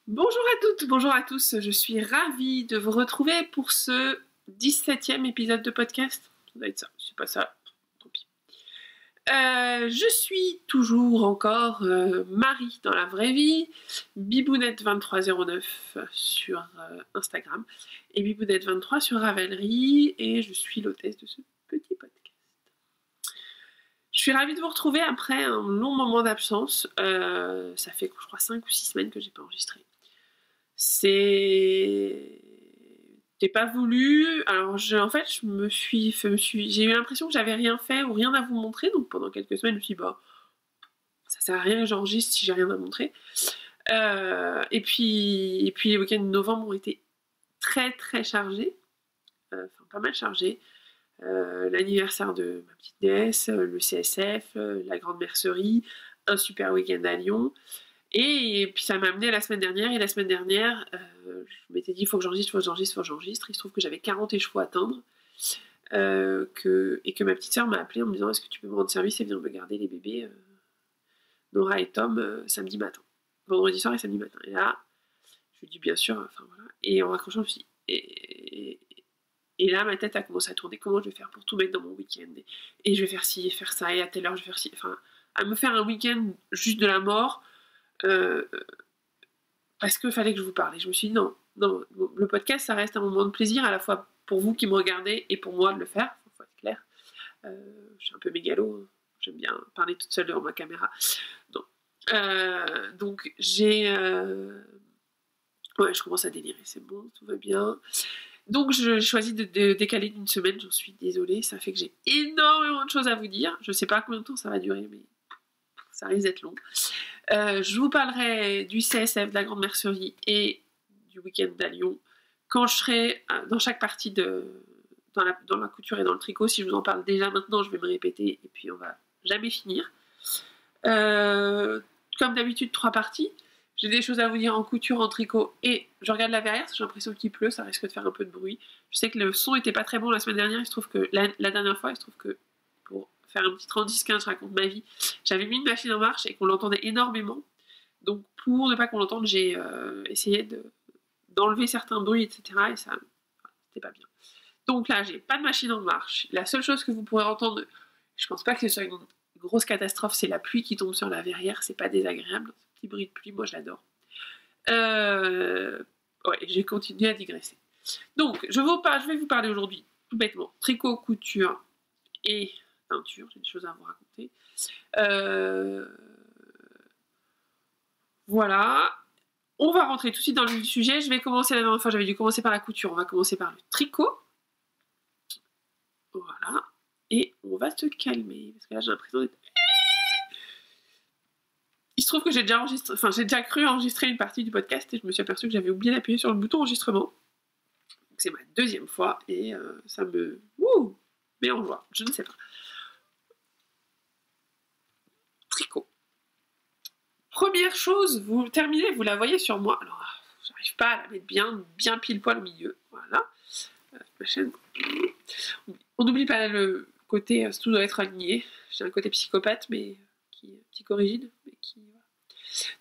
Bonjour à toutes, bonjour à tous, je suis ravie de vous retrouver pour ce 17e épisode de podcast. Ça doit être ça, c'est pas ça, tant pis. Je suis toujours encore Marie dans la vraie vie, Bibounette2309 sur Instagram et Bibounette23 sur Ravelry et je suis l'hôtesse de ce petit podcast. Je suis ravie de vous retrouver après un long moment d'absence, ça fait je crois 5 ou 6 semaines que j'ai pas enregistré. C'était pas voulu. Alors j'ai eu l'impression que j'avais rien fait ou rien à vous montrer, donc pendant quelques semaines je me suis dit ça sert à rien que j'enregistre si j'ai rien à montrer. Et puis les week-ends de novembre ont été très très chargés, pas mal chargés. L'anniversaire de ma petite nièce, le CSF, la grande mercerie, un super week-end à Lyon. Et puis ça m'a amené la semaine dernière, et la semaine dernière, je m'étais dit il faut que j'enregistre. Il se trouve que j'avais 40 échevaux à atteindre, et que ma petite soeur m'a appelé en me disant est-ce que tu peux me rendre service et venir me garder les bébés, Nora et Tom, samedi matin. Vendredi soir et samedi matin. Et là, je lui dis bien sûr, voilà. Et en raccrochant, je me suis dit, et là, ma tête a commencé à tourner. Comment je vais faire pour tout mettre dans mon week-end et je vais faire ci, faire ça, et à telle heure je vais faire ci. Enfin, à me faire un week-end juste de la mort. Parce qu'il fallait que je vous parle. Et je me suis dit non, le podcast ça reste un moment de plaisir à la fois pour vous qui me regardez et pour moi de le faire, il faut être clair. Je suis un peu mégalo, j'aime bien parler toute seule devant ma caméra. Donc j'ai... Ouais, je commence à délirer, c'est bon, tout va bien. Donc je choisis de décaler d'une semaine, j'en suis désolée, ça fait que j'ai énormément de choses à vous dire. Je sais pas combien de temps ça va durer, mais ça risque d'être long. Je vous parlerai du CSF, de la grande mercerie et du week-end à Lyon quand je serai dans chaque partie dans la couture et dans le tricot. Si je vous en parle déjà maintenant, je vais me répéter et puis on va jamais finir. Comme d'habitude, 3 parties. J'ai des choses à vous dire en couture, en tricot et je regarde la verrière parce que j'ai l'impression qu'il pleut, ça risque de faire un peu de bruit. Je sais que le son était pas très bon la semaine dernière, il se trouve que la dernière fois, il se trouve que pour faire un petit 30-10-15, je raconte ma vie, j'avais mis une machine en marche et qu'on l'entendait énormément. Donc pour ne pas qu'on l'entende, j'ai essayé d'enlever certains bruits, etc. Et ça, c'était pas bien. Donc là, j'ai pas de machine en marche. La seule chose que vous pourrez entendre, je pense pas que ce soit une grosse catastrophe, c'est la pluie qui tombe sur la verrière, c'est pas désagréable. Ce petit bruit de pluie, moi je l'adore. Ouais, j'ai continué à digresser. Donc, je vais vous parler aujourd'hui, tout bêtement, tricot, couture et peinture. J'ai des choses à vous raconter. Voilà. On va rentrer tout de suite dans le sujet. Je vais commencer, la dernière fois, j'avais dû commencer par la couture. On va commencer par le tricot. Voilà. Et on va se calmer. Parce que là, j'ai l'impression d'être... Il se trouve que j'ai déjà cru enregistrer une partie du podcast et je me suis aperçue que j'avais oublié d'appuyer sur le bouton enregistrement. Donc c'est ma 2e fois et ça me met en joie. Je ne sais pas. Tricot. Première chose, vous terminez, vous la voyez sur moi. Alors, j'arrive pas à la mettre bien pile poil au milieu. Voilà. Ma chaîne. On n'oublie pas le côté, tout doit être aligné. J'ai un côté psychopathe, mais qui est psychorigide, mais qui...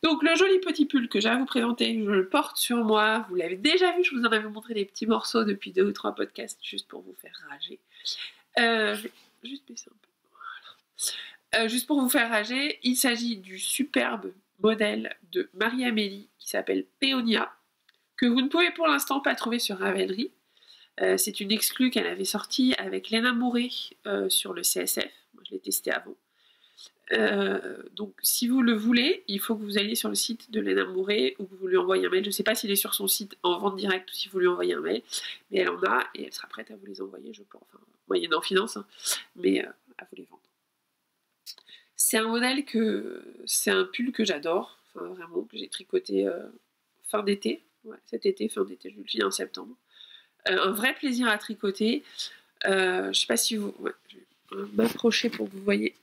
Donc le joli petit pull que j'ai à vous présenter, je le porte sur moi, vous l'avez déjà vu, je vous en avais montré des petits morceaux depuis 2 ou 3 podcasts, juste pour vous faire rager. Je vais juste baisser un peu. Voilà. Juste pour vous faire rager, il s'agit du superbe modèle de Marie-Amélie qui s'appelle Péonia, que vous ne pouvez pour l'instant pas trouver sur Ravelry. C'est une exclue qu'elle avait sortie avec Léna Mouret sur le CSF. Moi je l'ai testé avant. Donc si vous le voulez, il faut que vous alliez sur le site de Léna Mouret ou que vous lui envoyez un mail. Je ne sais pas s'il est sur son site en vente directe ou si vous lui envoyez un mail, mais elle en a et elle sera prête à vous les envoyer, je pense. Enfin, moyennant finance, hein, mais à vous les vendre. C'est un modèle c'est un pull que j'adore, enfin vraiment, que j'ai tricoté fin d'été, cet été, fin d'été, je le dis en septembre. Un vrai plaisir à tricoter. Je sais pas si vous... je vais m'approcher pour que vous voyez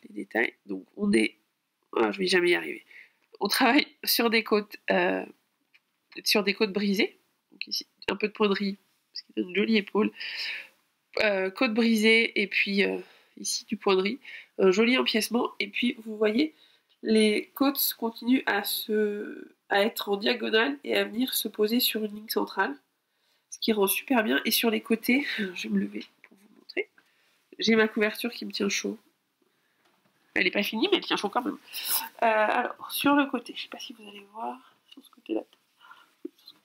les détails. Donc on est... je vais jamais y arriver. On travaille sur des côtes brisées. Donc ici, un peu de pointerie, parce qu'il a une jolie épaule, côte brisée, et puis ici du pointerie, un joli empiècement, et puis vous voyez, les côtes continuent à être en diagonale et à venir se poser sur une ligne centrale, ce qui rend super bien. Et sur les côtés, je vais me lever pour vous montrer, j'ai ma couverture qui me tient chaud. Elle n'est pas finie, mais elle tient chaud quand même. Alors, sur le côté, je ne sais pas si vous allez voir, sur ce côté-là,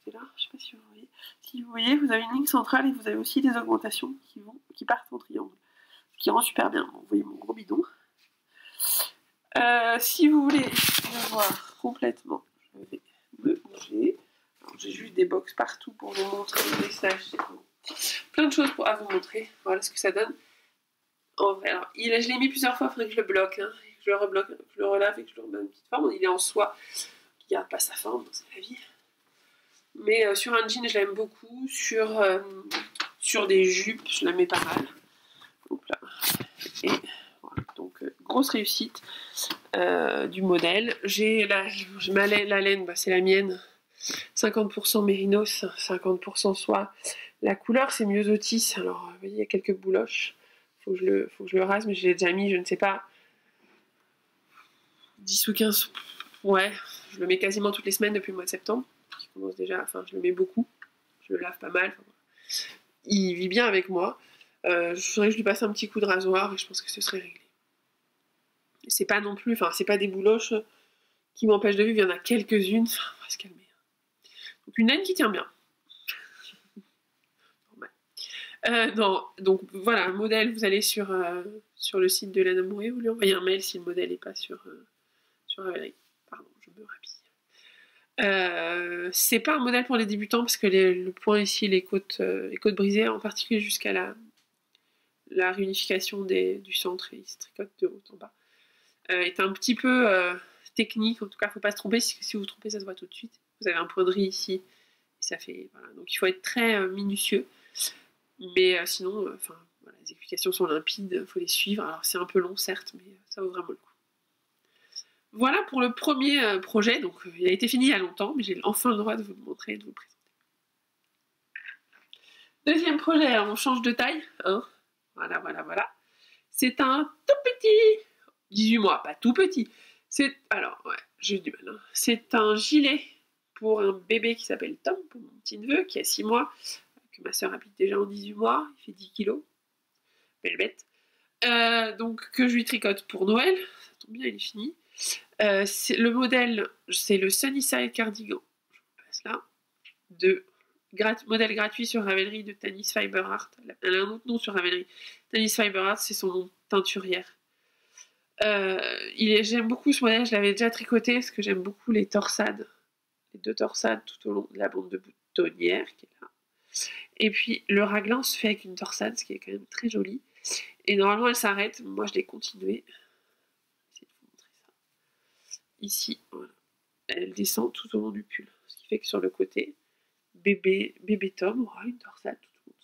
je ne sais pas si vous voyez. Si vous voyez, vous avez une ligne centrale et vous avez aussi des augmentations qui partent en triangle, ce qui rend super bien. Vous voyez mon gros bidon. Si vous voulez le voir complètement, je vais me bouger. J'ai juste des box partout pour vous montrer les messages. Plein de choses à vous montrer. Voilà ce que ça donne. En vrai, alors, je l'ai mis plusieurs fois, il faudrait que je le bloque, hein, que je le rebloque, que je le relave et que je le remets une petite forme. Il est en soie, qui garde pas sa forme, c'est la vie. Mais sur un jean, je l'aime beaucoup. Sur des jupes, je la mets pas mal. Donc là. Et voilà, donc grosse réussite du modèle. J'ai la laine, c'est la mienne. 50% mérinos, 50% soie. La couleur, c'est Myosotis. Alors, vous voyez, il y a quelques bouloches. Faut que je le rase, mais je l'ai déjà mis, je ne sais pas, 10 ou 15. Ouais, je le mets quasiment toutes les semaines depuis le mois de septembre. Je commence déjà, enfin, je le mets beaucoup. Je le lave pas mal. Il vit bien avec moi. Je voudrais que je lui passe un petit coup de rasoir et je pense que ce serait réglé. C'est pas non plus, enfin, c'est pas des bouloches qui m'empêchent de vivre. Il y en a quelques-unes. On va se calmer. Donc, une laine qui tient bien. Non, donc voilà, un modèle, vous allez sur le site de Laine Amoureux, vous lui envoyez un mail si le modèle n'est pas sur Ravelry. Pardon, je me rhabille. C'est pas un modèle pour les débutants parce que le point ici, les côtes brisées, en particulier jusqu'à la réunification du centre, et il se tricote de haut en bas, est un petit peu technique. En tout cas, il ne faut pas se tromper, si vous vous trompez, ça se voit tout de suite. Vous avez un point de riz ici, et ça fait, voilà. Donc il faut être très minutieux. Mais sinon, voilà, les explications sont limpides, il faut les suivre. Alors c'est un peu long certes, mais ça vaut vraiment le coup. Voilà pour le premier projet. Donc il a été fini il y a longtemps, mais j'ai enfin le droit de vous le montrer et de vous le présenter. Deuxième projet, alors on change de taille. Hein, voilà. C'est un tout petit, 18 mois, pas tout petit. Alors, ouais, j'ai eu du mal. Hein. C'est un gilet pour un bébé qui s'appelle Tom, pour mon petit neveu, qui a 6 mois. Que ma soeur habite déjà en 18 mois, il fait 10 kilos, belle bête. Donc que je lui tricote pour Noël, ça tombe bien, il est fini. Le modèle, c'est le Sunnyside Cardigan, je vous passe là, modèle gratuit sur Ravelry de Tanis Fiber Art. Elle a un autre nom sur Ravelry. Tanis Fiber Art, c'est son nom teinturière. J'aime beaucoup ce modèle, je l'avais déjà tricoté parce que j'aime beaucoup les torsades, les 2 torsades tout au long de la bande de boutonnière qui est là. Et puis le raglan se fait avec une torsade, ce qui est quand même très joli. Et normalement elle s'arrête, moi je l'ai continué. Je vais essayer de vous montrer ça. Ici, voilà. Elle descend tout au long du pull. Ce qui fait que sur le côté, bébé Tom aura une torsade tout au long de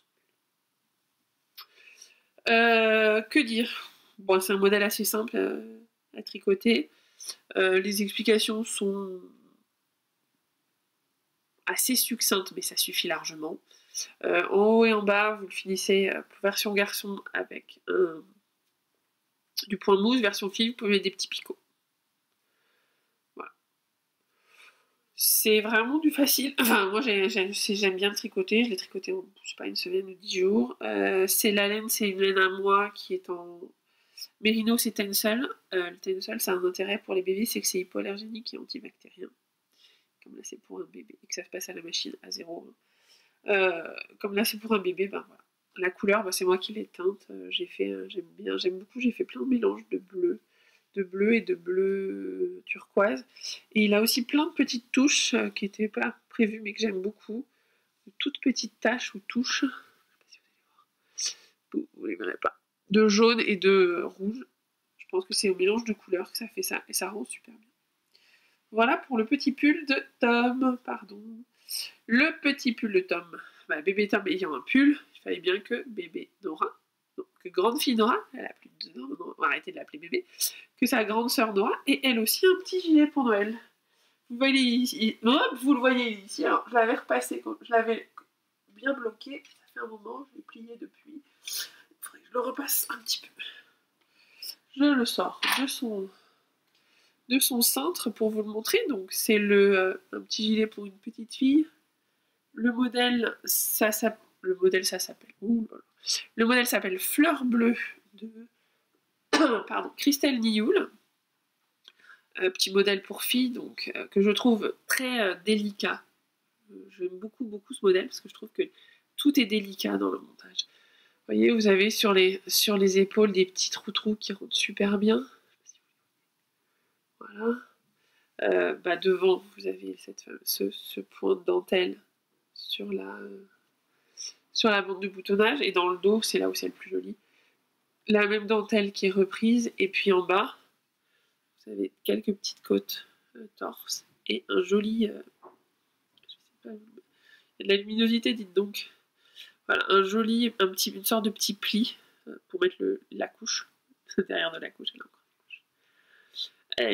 son pull. Que dire? Bon, c'est un modèle assez simple à tricoter. Les explications sont assez succinctes, mais ça suffit largement. En haut et en bas, vous le finissez version garçon avec du point mousse, version fille, vous pouvez mettre des petits picots. Voilà. C'est vraiment du facile. Enfin, moi j'aime bien le tricoter, je l'ai tricoté en, je sais pas, une semaine ou 10 jours. C'est une laine à moi qui est en Mérino, c'est Tencel. Le Tencel, ça a un intérêt pour les bébés, c'est que c'est hypoallergénique et antibactérien. Comme là, c'est pour un bébé et que ça se passe à la machine à 0. Comme là, c'est pour un bébé, ben voilà. La couleur, c'est moi qui l'ai teinte. J'aime beaucoup. J'ai fait plein de mélanges de bleu et de bleu turquoise. Et il a aussi plein de petites touches qui n'étaient pas prévues, mais que j'aime beaucoup. De toutes petites taches ou touches. Je sais pas si vous allez voir. Vous ne les verrez pas. De jaune et de rouge. Je pense que c'est au mélange de couleurs que ça fait ça. Et ça rend super bien. Voilà pour le petit pull de Tom. Pardon. Le petit pull de Tom. Bébé Tom ayant un pull, il fallait bien que bébé Nora, donc que grande fille Nora, elle a plus de 2 ans, on va arrêter de l'appeler bébé, que sa grande sœur Nora ait elle aussi un petit gilet pour Noël. Vous voyez ici, vous le voyez ici, alors je l'avais repassé, je l'avais bien bloqué. Ça fait un moment, je l'ai plié depuis. Il faudrait que je le repasse un petit peu. Je le sors de son cintre pour vous le montrer. Donc c'est un petit gilet pour une petite fille. Le modèle, ça s'appelle. Le modèle s'appelle Fleur Bleue de pardon, Christelle Nioul. Petit modèle pour filles, donc que je trouve très délicat. J'aime beaucoup ce modèle parce que je trouve que tout est délicat dans le montage. Vous voyez, vous avez sur les épaules des petits trous qui rentrent super bien. Voilà. Devant, vous avez ce point de dentelle sur la bande de boutonnage, et dans le dos, c'est là où c'est le plus joli. La même dentelle qui est reprise, et puis en bas, vous avez quelques petites côtes torse, et un joli... je sais pas, il y a de la luminosité, dites donc. Voilà, une sorte de petit pli pour mettre la couche. Derrière de la couche, elle a encore une couche.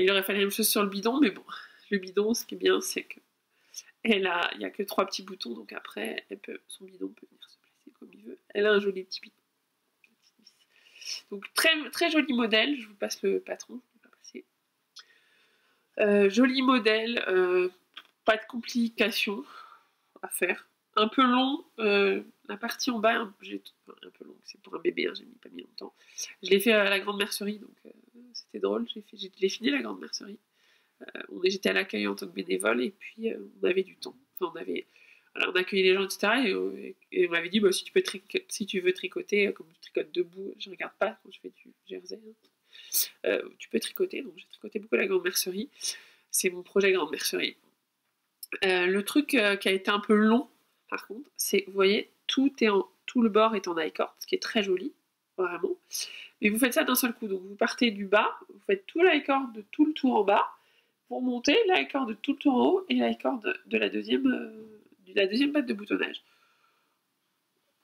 Il aurait fallu la même chose sur le bidon, mais bon, le bidon, ce qui est bien, c'est que il n'y a que 3 petits boutons, donc après, son bidon peut venir se placer comme il veut. Elle a un joli petit bidon. Donc très, très joli modèle, je vous passe le patron, je vais pas passer. Joli modèle, pas de complications à faire. Un peu long, la partie en bas, un peu long, c'est pour un bébé, hein, j'ai pas mis longtemps. Je l'ai fait à la grande mercerie, donc c'était drôle, j'ai fini la grande mercerie. J'étais à l'accueil en tant que bénévole, et puis on avait du temps. Enfin, on accueillait les gens, etc. Et on m'avait dit, si tu veux tricoter, comme je tricote debout, je regarde pas quand je fais du jersey, hein. Tu peux tricoter, donc j'ai tricoté beaucoup à la grande mercerie. C'est mon projet grande mercerie. Le truc qui a été un peu long, par contre, c'est, vous voyez, tout le bord est en die-cord, ce qui est très joli, vraiment. Mais vous faites ça d'un seul coup, donc vous partez du bas, vous faites tout die-cord de tout le tour en bas, vous remontez la corde de tout le tour en haut et la corde de la deuxième patte de boutonnage.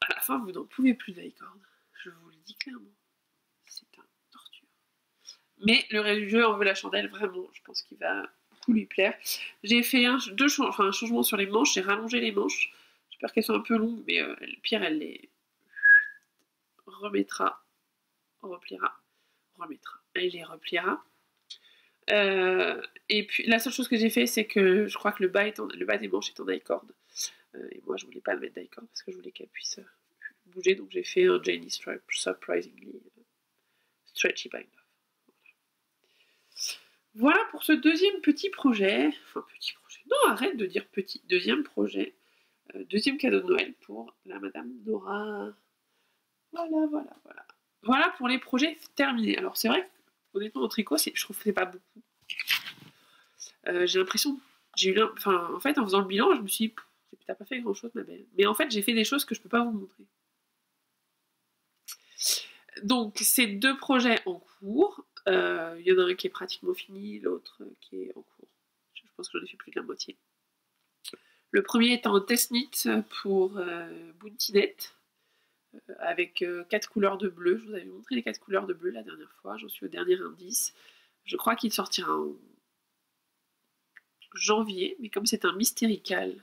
À la fin, vous n'en pouvez plus de la corde. Je vous le dis clairement. C'est un torture. Mais le reste du jeu en veut la chandelle, vraiment. Je pense qu'il va beaucoup lui plaire. J'ai fait un changement sur les manches. J'ai rallongé les manches. J'espère qu'elles sont un peu longues, mais Pierre, elle les remettra, repliera, elle les repliera. Et puis la seule chose que j'ai fait, c'est que je crois que le bas des manches est en die-cord. Et moi, je voulais pas le mettre die-cord parce que je voulais qu'elle puisse bouger. Donc j'ai fait un Janie Surprisingly Stretchy Bind. Voilà pour ce deuxième petit projet. Enfin, petit projet. Non, arrête de dire petit. Deuxième projet. Deuxième cadeau de Noël pour la Madame Dora. Voilà. Voilà pour les projets terminés. Alors c'est vrai que, honnêtement, en tricot, je trouve que c'est pas beaucoup. J'ai l'impression, en fait, en faisant le bilan, je me suis dit, t'as pas fait grand chose, ma belle. Mais en fait, j'ai fait des choses que je peux pas vous montrer. Donc, c'est 2 projets en cours. Il y en a un qui est pratiquement fini, l'autre qui est en cours. Je pense que j'en ai fait plus de la moitié. Le premier est en test knit pour Bountynet, avec 4 couleurs de bleu. Je vous avais montré les 4 couleurs de bleu la dernière fois. J'en suis au dernier indice. Je crois qu'il sortira en janvier, mais comme c'est un mystérical,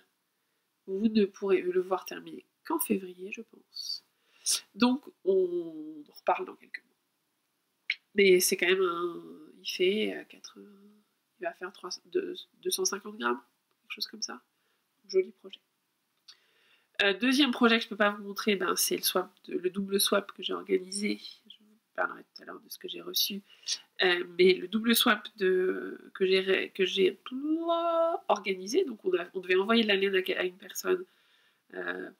vous ne pourrez le voir terminer qu'en février, je pense. Donc, on en reparle dans quelques mois. Mais c'est quand même il va faire 250 grammes, quelque chose comme ça. Joli projet. Deuxième projet que je ne peux pas vous montrer, c'est le double swap que j'ai organisé. Je vous parlerai tout à l'heure de ce que j'ai reçu. Mais le double swap que j'ai organisé, donc on devait envoyer de la laine à une personne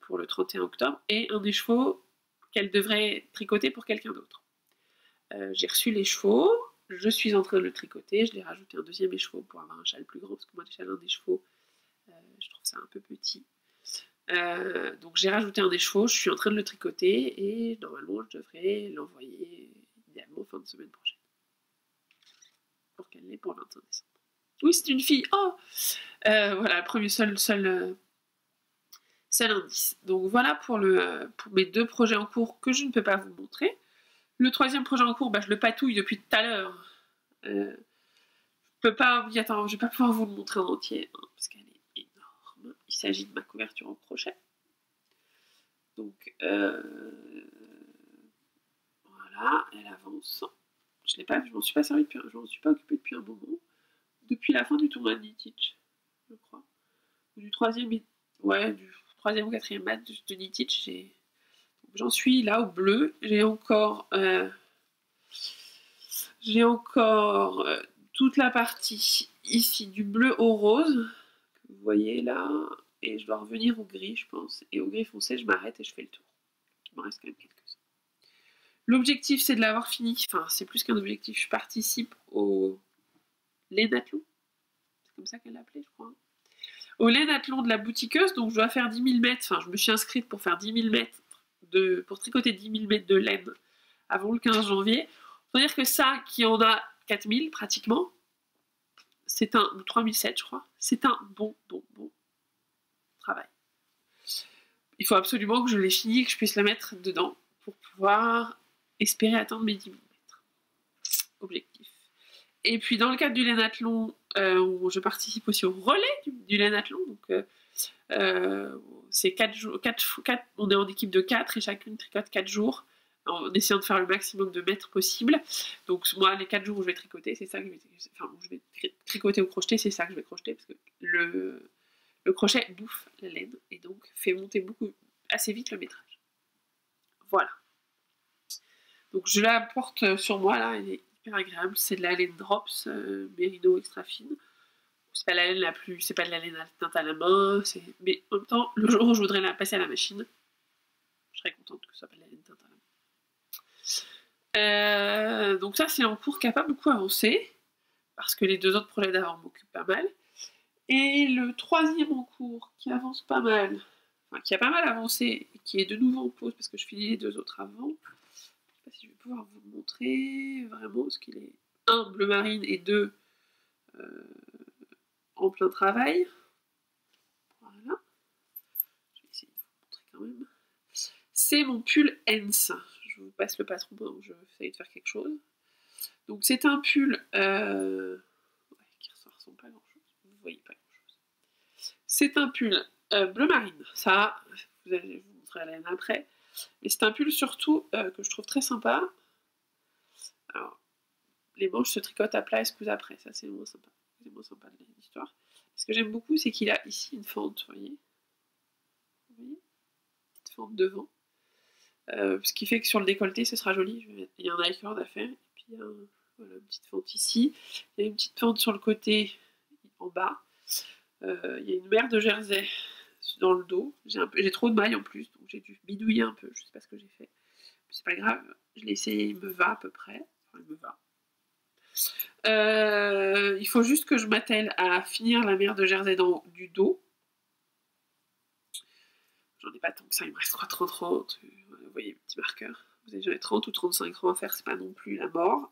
pour le 31 octobre, et un des chevaux qu'elle devrait tricoter pour quelqu'un d'autre. J'ai reçu les chevaux, je suis en train de le tricoter, je l'ai rajouté un deuxième écheveau pour avoir un châle plus grand, parce que moi le châle des chevaux, je trouve ça un peu petit. Donc j'ai rajouté un écheveau, je suis en train de le tricoter, et normalement je devrais l'envoyer idéalement fin de semaine prochaine. Pour qu'elle l'ait pour le 21 décembre. Oui, c'est une fille. Oh voilà, premier seul indice. Donc voilà pour mes 2 projets en cours que je ne peux pas vous montrer. Le 3e projet en cours, je le patouille depuis tout à l'heure. Je peux pas... Attends, je vais pas pouvoir vous le montrer en entier, hein, parce qu'elle est énorme. Il s'agit de ma couverture en crochet. Donc, voilà, elle avance. Je m'en suis pas servi depuis, je m'en suis pas occupée depuis un moment. Depuis la fin du tournoi de Nitich, je crois. Du troisième, ouais, du troisième ou quatrième match de Nitich, j'en suis là au bleu. J'ai encore toute la partie ici du bleu au rose, que vous voyez là, et je dois revenir au gris, je pense. Et au gris foncé, je m'arrête et je fais le tour. Il m'en reste quand même quelques-uns. L'objectif, c'est de l'avoir fini. Enfin, c'est plus qu'un objectif. Je participe au Lénathlon. C'est comme ça qu'elle l'appelait, je crois. Au Lénathlon de la boutiqueuse, donc je dois faire 10 000 mètres. Enfin, je me suis inscrite pour faire 10 000 mètres, pour tricoter 10 000 mètres de laine avant le 15 janvier. Faut dire que ça, qui en a 4 000 pratiquement, c'est un, ou 3 700, je crois, c'est un bon travail. Il faut absolument que je l'ai fini et que je puisse la mettre dedans pour pouvoir espérer atteindre mes 10 000 mètres. Objectif. Et puis dans le cadre du Lénathlon, où je participe aussi au relais du Lénathlon, donc c'est 4 jours, on est en équipe de 4 et chacune tricote 4 jours en essayant de faire le maximum de mètres possible. Donc moi, les 4 jours où je vais tricoter, c'est ça que je vais tricoter ou crocheter, c'est ça que je vais crocheter, parce que le crochet bouffe la laine et donc fait monter assez vite le métrage. Voilà. Donc je la porte sur moi là, elle est hyper agréable. C'est de la laine Drops Merino extra fine. C'est pas la laine c'est pas de la laine teinte à la main, mais en même temps, le jour où je voudrais la passer à la machine, je serais contente que ce soit pas de la laine teinte à la main. Donc ça, c'est en cours qui n'a pas beaucoup avancé, parce que les 2 autres projets d'avant m'occupent pas mal. Et le 3e en cours, qui avance pas mal, enfin qui a pas mal avancé, et qui est de nouveau en pause, parce que je finis les 2 autres avant. Je sais pas si je vais pouvoir vous montrer vraiment ce qu'il est. 1, bleu marine, et 2, en plein travail. Voilà. Je vais essayer de vous montrer quand même. C'est mon pull Hens. Je vous passe le patron pendant que je essaye de faire quelque chose. Donc c'est un pull qui ne ressemble pas à grand chose. Vous ne voyez pas grand chose. C'est un pull bleu marine. Ça, vous allez vous montrer à la laine après. Mais c'est un pull surtout que je trouve très sympa. Alors, les manches se tricotent à plat et se cousent après. Ça, c'est moins sympa. C'est moins sympa de l'histoire. Ce que j'aime beaucoup, c'est qu'il a ici une fente, vous voyez. Vous voyez, une petite fente devant. Ce qui fait que sur le décolleté, ce sera joli. Il y a un I-cord à faire. Et puis, il y a voilà, une petite fente ici. Il y a une petite fente sur le côté, en bas. Il y a une mère de jersey dans le dos. J'ai trop de mailles en plus, donc j'ai dû bidouiller un peu. Je sais pas ce que j'ai fait. C'est pas grave. Je l'ai essayé, il me va à peu près. Enfin, il me va. Il faut juste que je m'attelle à finir la mère de jersey du dos. J'en ai pas tant que ça, il me reste 30 rangs. Vous voyez, petit marqueur. Vous avez jamais 30 ou 35 rangs à faire, c'est pas non plus la mort.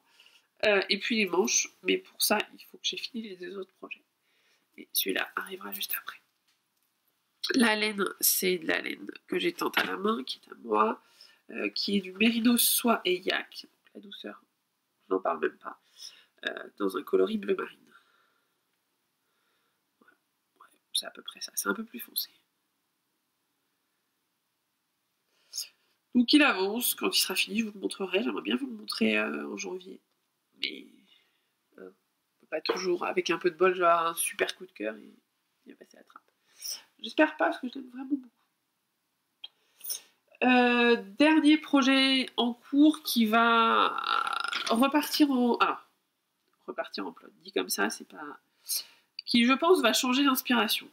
Et puis les manches, mais pour ça, il faut que j'ai fini les 2 autres projets. Et celui-là arrivera juste après. La laine, c'est de la laine que j'ai teinte à la main, qui est à moi, qui est du Mérinos soie et yak. Donc la douceur, je n'en parle même pas. Dans un coloris bleu marine. Voilà. Ouais, c'est à peu près ça, c'est un peu plus foncé. Donc il avance, quand il sera fini, je vous le montrerai. J'aimerais bien vous le montrer en janvier. Mais on peut pas toujours, avec un peu de bol, je vais avoir un super coup de cœur et il va passer à la trappe. J'espère pas, parce que je l'aime vraiment beaucoup. Dernier projet en cours qui va repartir en... Alors, repartir en plot, dit comme ça, c'est pas... Qui, je pense, va changer d'inspiration.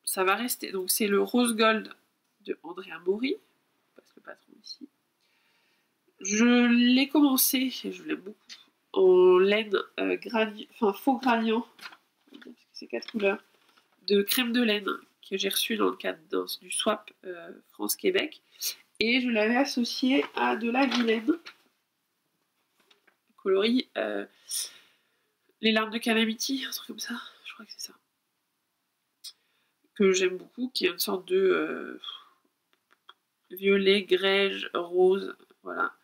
Ça va rester... Donc c'est le Rose Gold de Andrea Mori. Parce que le patron ici. Je l'ai commencé, et je l'aime beaucoup, en laine faux gradient, parce que c'est 4 couleurs, de crème de laine que j'ai reçu dans le cadre du swap France-Québec. Et je l'avais associé à de la vilaine, coloris les larmes de Calamity, un truc comme ça, je crois que c'est ça. Que j'aime beaucoup, qui est une sorte de violet, grège, rose, voilà.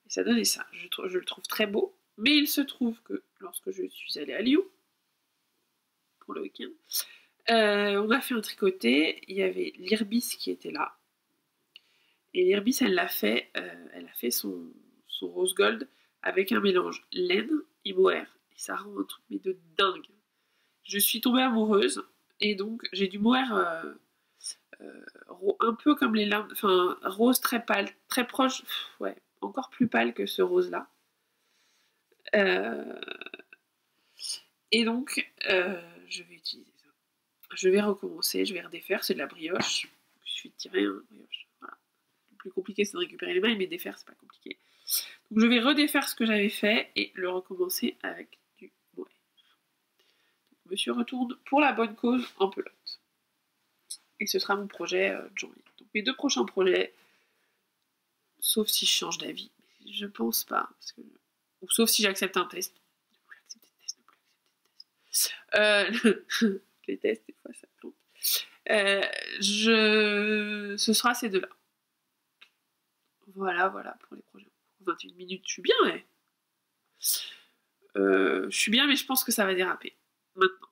Et ça donnait ça. Je le trouve très beau, mais il se trouve que lorsque je suis allée à Lyon, pour le week-end, on a fait un tricoté, il y avait l'Irbis qui était là, Et l'Irbis, elle a fait son rose gold avec un mélange laine et mohair. Et ça rend un truc mais de dingue. Je suis tombée amoureuse et donc j'ai du mohair un peu comme les larmes, enfin rose très pâle, très proche, ouais, encore plus pâle que ce rose là. Et donc je vais utiliser ça. Je vais recommencer, je vais redéfaire, c'est de la brioche. Il suffit de tirer un brioche. Voilà. Le plus compliqué c'est de récupérer les mailles, mais défaire c'est pas compliqué. Donc je vais redéfaire ce que j'avais fait et le recommencer avec du mohair. Monsieur retourne pour la bonne cause en pelote. Et ce sera mon projet de janvier. Donc mes 2 prochains projets, sauf si je change d'avis, mais je pense pas, parce que... ou sauf si j'accepte un test. Ne plus accepter de test, ne plus accepter de test. Les tests, des fois, ça plante. Ce sera ces 2-là. Voilà pour les projets. 21 minutes, je suis bien, ouais. Je suis bien, mais je pense que ça va déraper. Maintenant.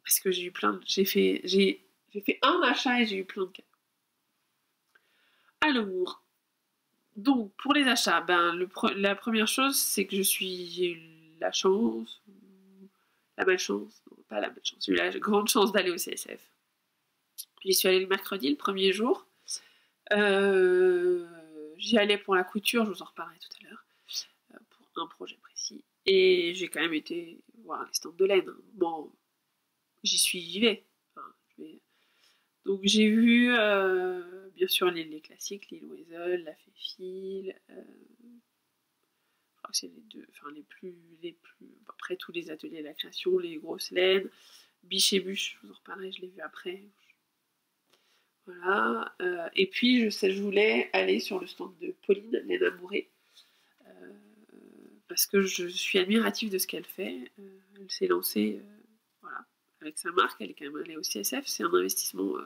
Parce que j'ai eu plein de... J'ai fait un achat et j'ai eu plein de cadeaux. Alors, donc pour les achats, la première chose, c'est que j'ai eu la chance, la malchance, non, pas la malchance, j'ai eu la grande chance d'aller au CSF. J'y suis allée le mercredi, le premier jour. J'y allais pour la couture, je vous en reparlerai tout à l'heure, pour un projet précis. Et j'ai quand même été voir les stands de laine. Bon, j'y vais. Enfin, donc j'ai vu bien sûr les classiques, Lil Weasel, La Féfile, je crois que c'est les deux, enfin les plus après tous les ateliers de la création, les grosses laines, Biche et Bûche, je vous en reparlerai, je l'ai vu après. Voilà. Et puis je voulais aller sur le stand de Pauline, Laine Amourée, parce que je suis admirative de ce qu'elle fait. Elle s'est lancée voilà, avec sa marque, elle est quand même allée au CSF, c'est un investissement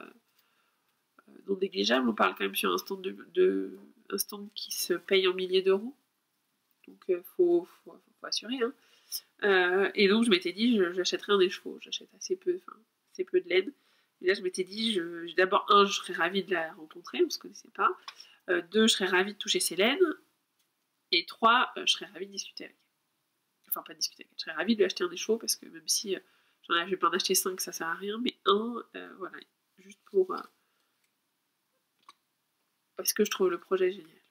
non négligeable. On parle quand même sur un stand un stand qui se paye en milliers d'euros, donc faut assurer. Hein. Et donc je m'étais dit, j'achèterais un écheveau. J'achète assez peu de laine. Et là je m'étais dit, d'abord je serais ravie de la rencontrer, on ne se connaissait pas. 2, je serais ravie de toucher ses laines. Et 3, je serais ravie de discuter avec elle. Enfin pas de discuter avec elle, je serais ravie de lui acheter un écheveau parce que même si je vais pas en acheter 5, ça sert à rien, mais un, voilà, juste pour parce que je trouve le projet génial.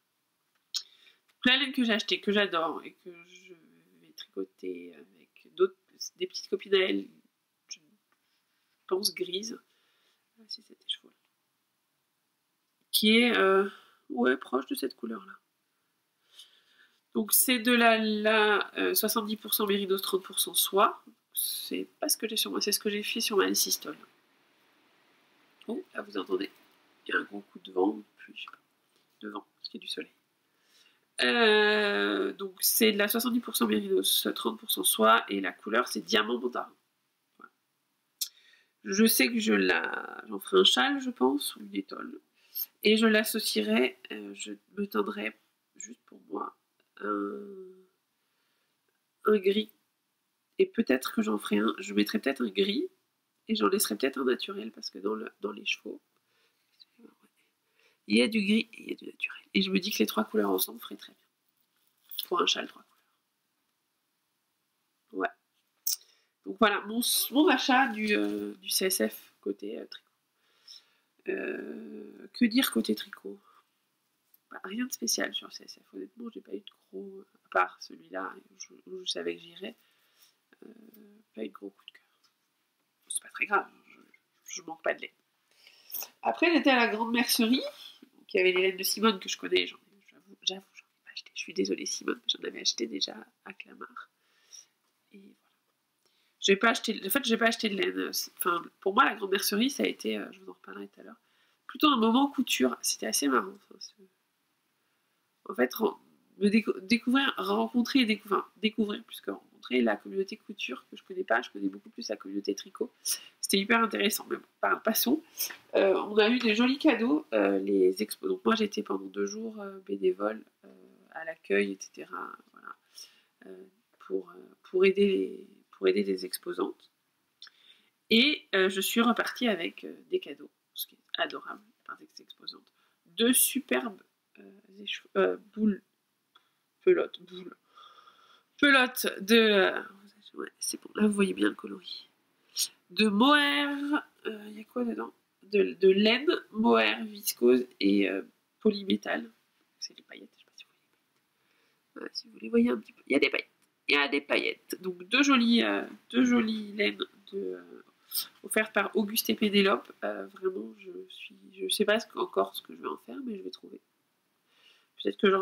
La laine que j'ai achetée, que j'adore et que je vais tricoter avec des petites copines à elle, je pense grise, c'est cet écheveau-là, qui est proche de cette couleur-là. Donc c'est de la 70% mérinos, 30% soie. C'est pas ce que j'ai sur moi, c'est ce que j'ai fait sur ma Lysistol. Oh, là vous entendez, il y a un gros coup de vent, puis je sais pas, de vent, parce qu'il y a du soleil. Donc c'est de la 70% mérinos, 30% soie, et la couleur c'est diamant mandarin. Voilà. Je sais que j'en ferai un châle, je pense, ou une étole, et je l'associerai, je me teindrai juste pour moi un gris, et peut-être que j'en ferai un, je mettrai peut-être un gris, et j'en laisserai peut-être un naturel, parce que dans les chevaux, il y a du gris et il y a du naturel. Et je me dis que les 3 couleurs ensemble feraient très bien. Pour un châle, 3 couleurs. Ouais. Donc voilà, mon achat du CSF côté tricot. Que dire côté tricot? Rien de spécial sur le CSF. Honnêtement, j'ai pas eu de gros... À part celui-là, où je savais que j'irais. Pas eu de gros coup de cœur. C'est pas très grave, je manque pas de laine. Après, j'étais à la grande mercerie, qui avait les laines de Simone que je connais, j'avoue, j'en ai pas acheté. Je suis désolée Simone, j'en avais acheté déjà à Clamart. Et voilà. J'ai pas acheté de laine. Enfin, pour moi, la grande mercerie, ça a été, je vous en reparlerai tout à l'heure, plutôt un moment couture. C'était assez marrant. En fait, découvrir plus que rencontrer la communauté couture que je connais pas. Je connais beaucoup plus la communauté tricot. C'était hyper intéressant. Mais bon, passons. On a eu des jolis cadeaux. Les expos. Donc moi, j'étais pendant 2 jours bénévole à l'accueil, etc. Voilà, pour aider les exposantes. Et je suis repartie avec des cadeaux, ce qui est adorable par des exposantes. 2 superbes boules, pelotes de... ouais, c'est bon, là vous voyez bien le coloris. De mohair, il y a quoi dedans? De laine, mohair, viscose et polymétal. C'est des paillettes, je sais pas si vous voyez. Voilà, si vous les voyez un petit peu, il y a des paillettes. Il y a des paillettes. Donc deux jolies laines offertes par Auguste et Pénélope. Vraiment, je sais pas encore ce que je vais en faire, mais je vais trouver. Peut-être que j'en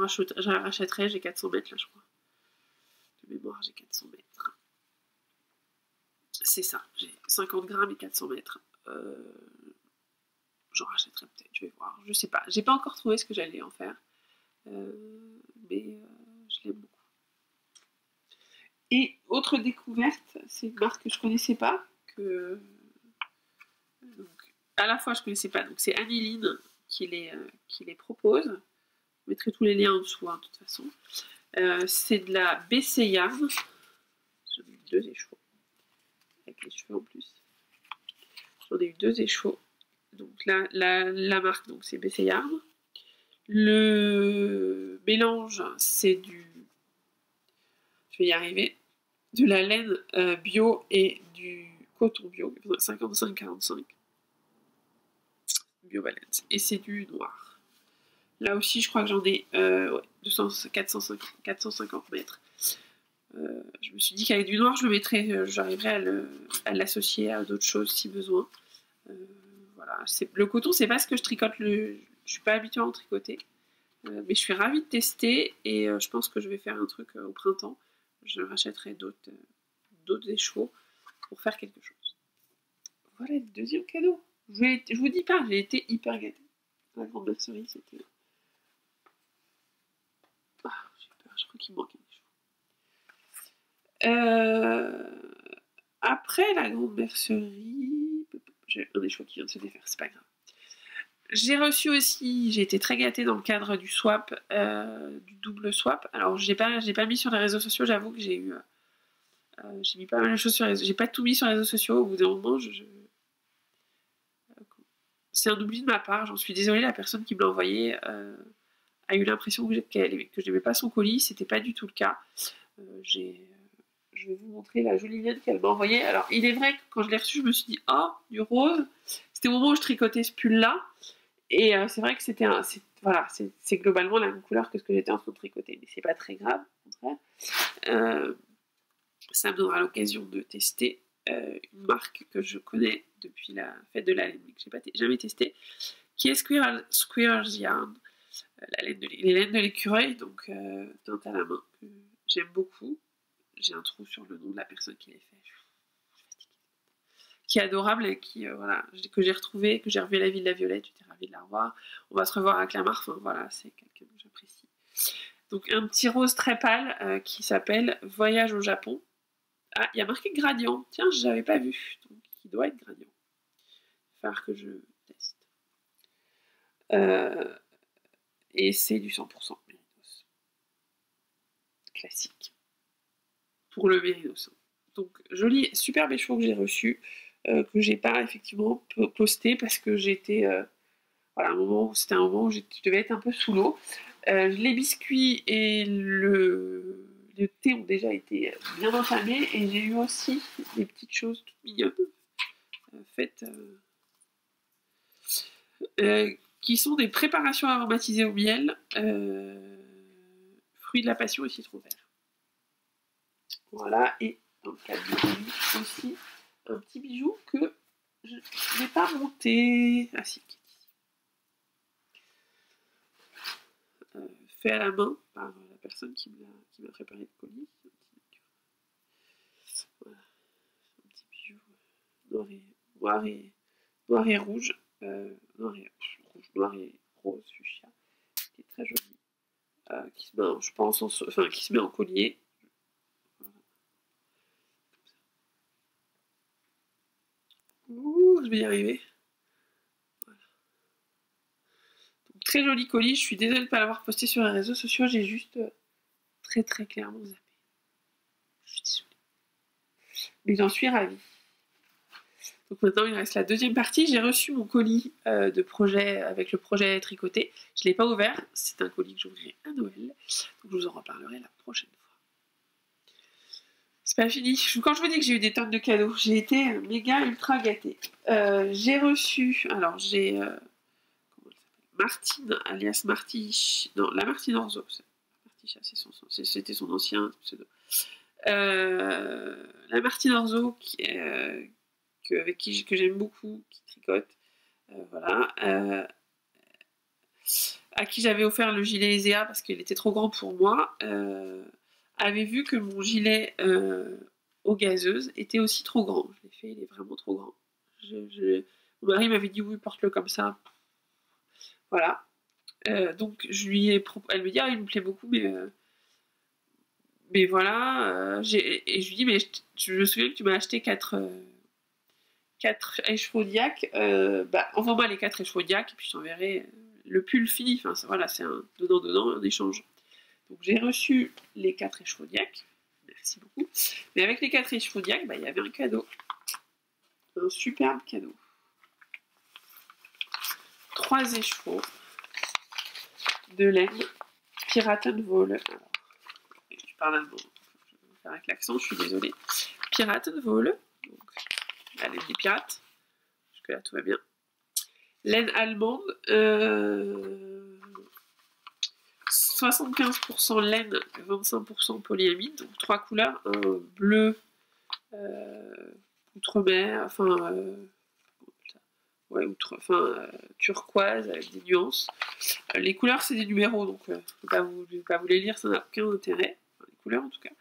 rachèterai. J'ai 400 mètres là, je crois. De mémoire, j'ai 400 mètres. C'est ça, j'ai 50 grammes et 400 mètres. J'en rachèterai peut-être, je vais voir. Je sais pas. J'ai pas encore trouvé ce que j'allais en faire. Mais je l'aime beaucoup. Et autre découverte, c'est une marque que je connaissais pas. Donc, à la fois je connaissais pas. Donc c'est Aniline qui les propose. Je mettrai tous les liens en dessous, hein, de toute façon. C'est de la BC Yarn. J'en ai eu 2 échevaux. Avec les cheveux en plus. J'en ai eu 2 échevaux. Donc là, la marque, donc c'est BC Yarn. Le mélange, c'est du... Je vais y arriver. De la laine bio et du coton bio. 55-45. Biovalence. Et c'est du noir. Là aussi, je crois que j'en ai 450 mètres. Je me suis dit qu'avec du noir, je le mettrais, j'arriverais à l'associer à d'autres choses si besoin. Voilà. Le coton, c'est pas ce que je tricote. Je suis pas habituée à en tricoter. Mais je suis ravie de tester et je pense que je vais faire un truc au printemps. Je rachèterai d'autres échevaux pour faire quelque chose. Voilà le deuxième cadeau. Je vous dis pas, j'ai été hyper gâtée. La grande mercerie, c'était... Ah, j'ai peur, je crois qu'il me manque un écheveau. Après la grande mercerie... J'ai un écheveau qui vient de se défaire, c'est pas grave. J'ai reçu aussi, j'ai été très gâtée dans le cadre du swap, du double swap. Alors, j'ai pas mis sur les réseaux sociaux, j'avoue que j'ai mis pas mal de choses sur les réseaux. J'ai pas tout mis sur les réseaux sociaux. Au bout d'un moment, c'est un oubli de ma part. J'en suis désolée. La personne qui me l'a envoyé a eu l'impression que je n'aimais pas son colis. C'était pas du tout le cas. Je vais vous montrer la jolie lienne qu'elle m'a envoyée. Alors, il est vrai que quand je l'ai reçu, je me suis dit, oh, du rose. C'était au moment où je tricotais ce pull-là. Et c'est vrai que c'est globalement la même couleur que ce que j'étais en train de tricoter. Mais c'est pas très grave, au contraire. Ça me donnera l'occasion de tester une marque que je connais depuis la fête de la laine, mais que j'ai pas jamais testée, qui est Squirrel's Yarn, les laines de l'écureuil, donc teinte à la main, que j'aime beaucoup. J'ai un trou sur le nom de la personne qui les fait. Qui est adorable et que j'ai retrouvé, que j'ai revu à la Ville de la Violette, j'étais ravie de la revoir. On va se revoir à Clamart, enfin voilà, c'est quelqu'un que j'apprécie. Donc un petit rose très pâle qui s'appelle Voyage au Japon. Ah, il y a marqué gradient. Tiens, je n'avais pas vu. Donc, il doit être gradient. Il va falloir que je teste. Et c'est du 100% mérinos. Classique. Pour le mérinos. Donc, joli, superbe écheveau que j'ai reçu, que j'ai pas effectivement posté parce que j'étais... voilà, c'était un moment où je devais être un peu sous l'eau. Les biscuits et le thé ont déjà été bien entamés et j'ai eu aussi des petites choses toutes mignonnes faites qui sont des préparations aromatisées au miel, fruits de la passion et citron vert. Voilà, et dans le cadre du colis aussi un petit bijou que je n'ai pas monté. Ah si, fait à la main par la personne qui m'a préparé le colis. Voilà, un petit bijou noir et rouge, noir et rose fuchsia, qui est très joli, qui se met, je pense, qui se met en collier. Voilà. Ouh, je vais y arriver. Voilà. Donc, très joli colis. Je suis désolée de ne pas l'avoir posté sur les réseaux sociaux. J'ai juste très très clairement zappé. Je suis désolée. Mais j'en suis ravie. Donc maintenant, il reste la deuxième partie. J'ai reçu mon colis de projet avec le projet tricoté. Je ne l'ai pas ouvert. C'est un colis que j'ouvrirai à Noël. Donc je vous en reparlerai la prochaine fois. C'est pas fini. Quand je vous dis que j'ai eu des tonnes de cadeaux, j'ai été méga ultra gâtée. J'ai reçu... Alors, j'ai... Martine, alias Marty... Non, la Martine Orzo. C'était son ancien pseudo. La Martine Orzo, que j'aime beaucoup, qui tricote, voilà, à qui j'avais offert le gilet Ezea parce qu'il était trop grand pour moi, avait vu que mon gilet aux gazeuses était aussi trop grand. Je l'ai fait, il est vraiment trop grand. Mon mari m'avait dit oui, porte-le comme ça. Voilà. Donc elle me dit il me plaît beaucoup, mais voilà. Et je lui dis mais je me souviens que tu m'as acheté 4 échevaudiacs, envoie-moi les 4 échevaudiacs et puis je t'enverrai le pull fini. Enfin, voilà, c'est un donnant un échange. Donc j'ai reçu les 4 échevaudiacs, merci beaucoup. Mais avec les 4 échevaudiacs, il y avait un cadeau, un superbe cadeau. 3 écheveaux de laine Piratenwolle. Alors, je parle allemand, je vais faire avec l'accent, je suis désolée. Piratenwolle, donc la laine des pirates. Jusque là tout va bien. Laine allemande, 75% laine, 25% polyamide, donc 3 couleurs, un bleu, outre-mer, turquoise avec des nuances. Les couleurs c'est des numéros, donc je ne vais pas vous les lire, ça n'a aucun intérêt. Enfin, les couleurs en tout cas.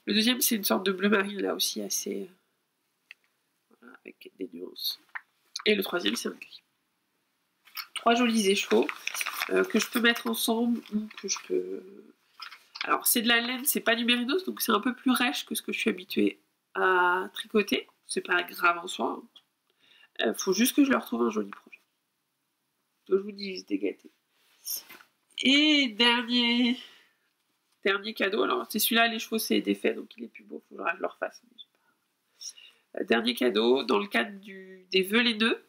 Le deuxième c'est une sorte de bleu marine là aussi assez... voilà, avec des nuances. Et le troisième c'est un gris. 3 jolis écheveaux que je peux mettre ensemble ou que je peux... Alors c'est de la laine, c'est pas du mérinos, donc c'est un peu plus rêche que ce que je suis habituée à tricoter. C'est pas grave en soi. Faut juste que je leur trouve un joli projet. Donc je vous dis, j'étais gâtée. Et dernier cadeau, alors c'est celui-là, les chevaux c'est défait, donc il est plus beau, il faudra que je le refasse. Dernier cadeau, dans le cadre des vœux les nœuds,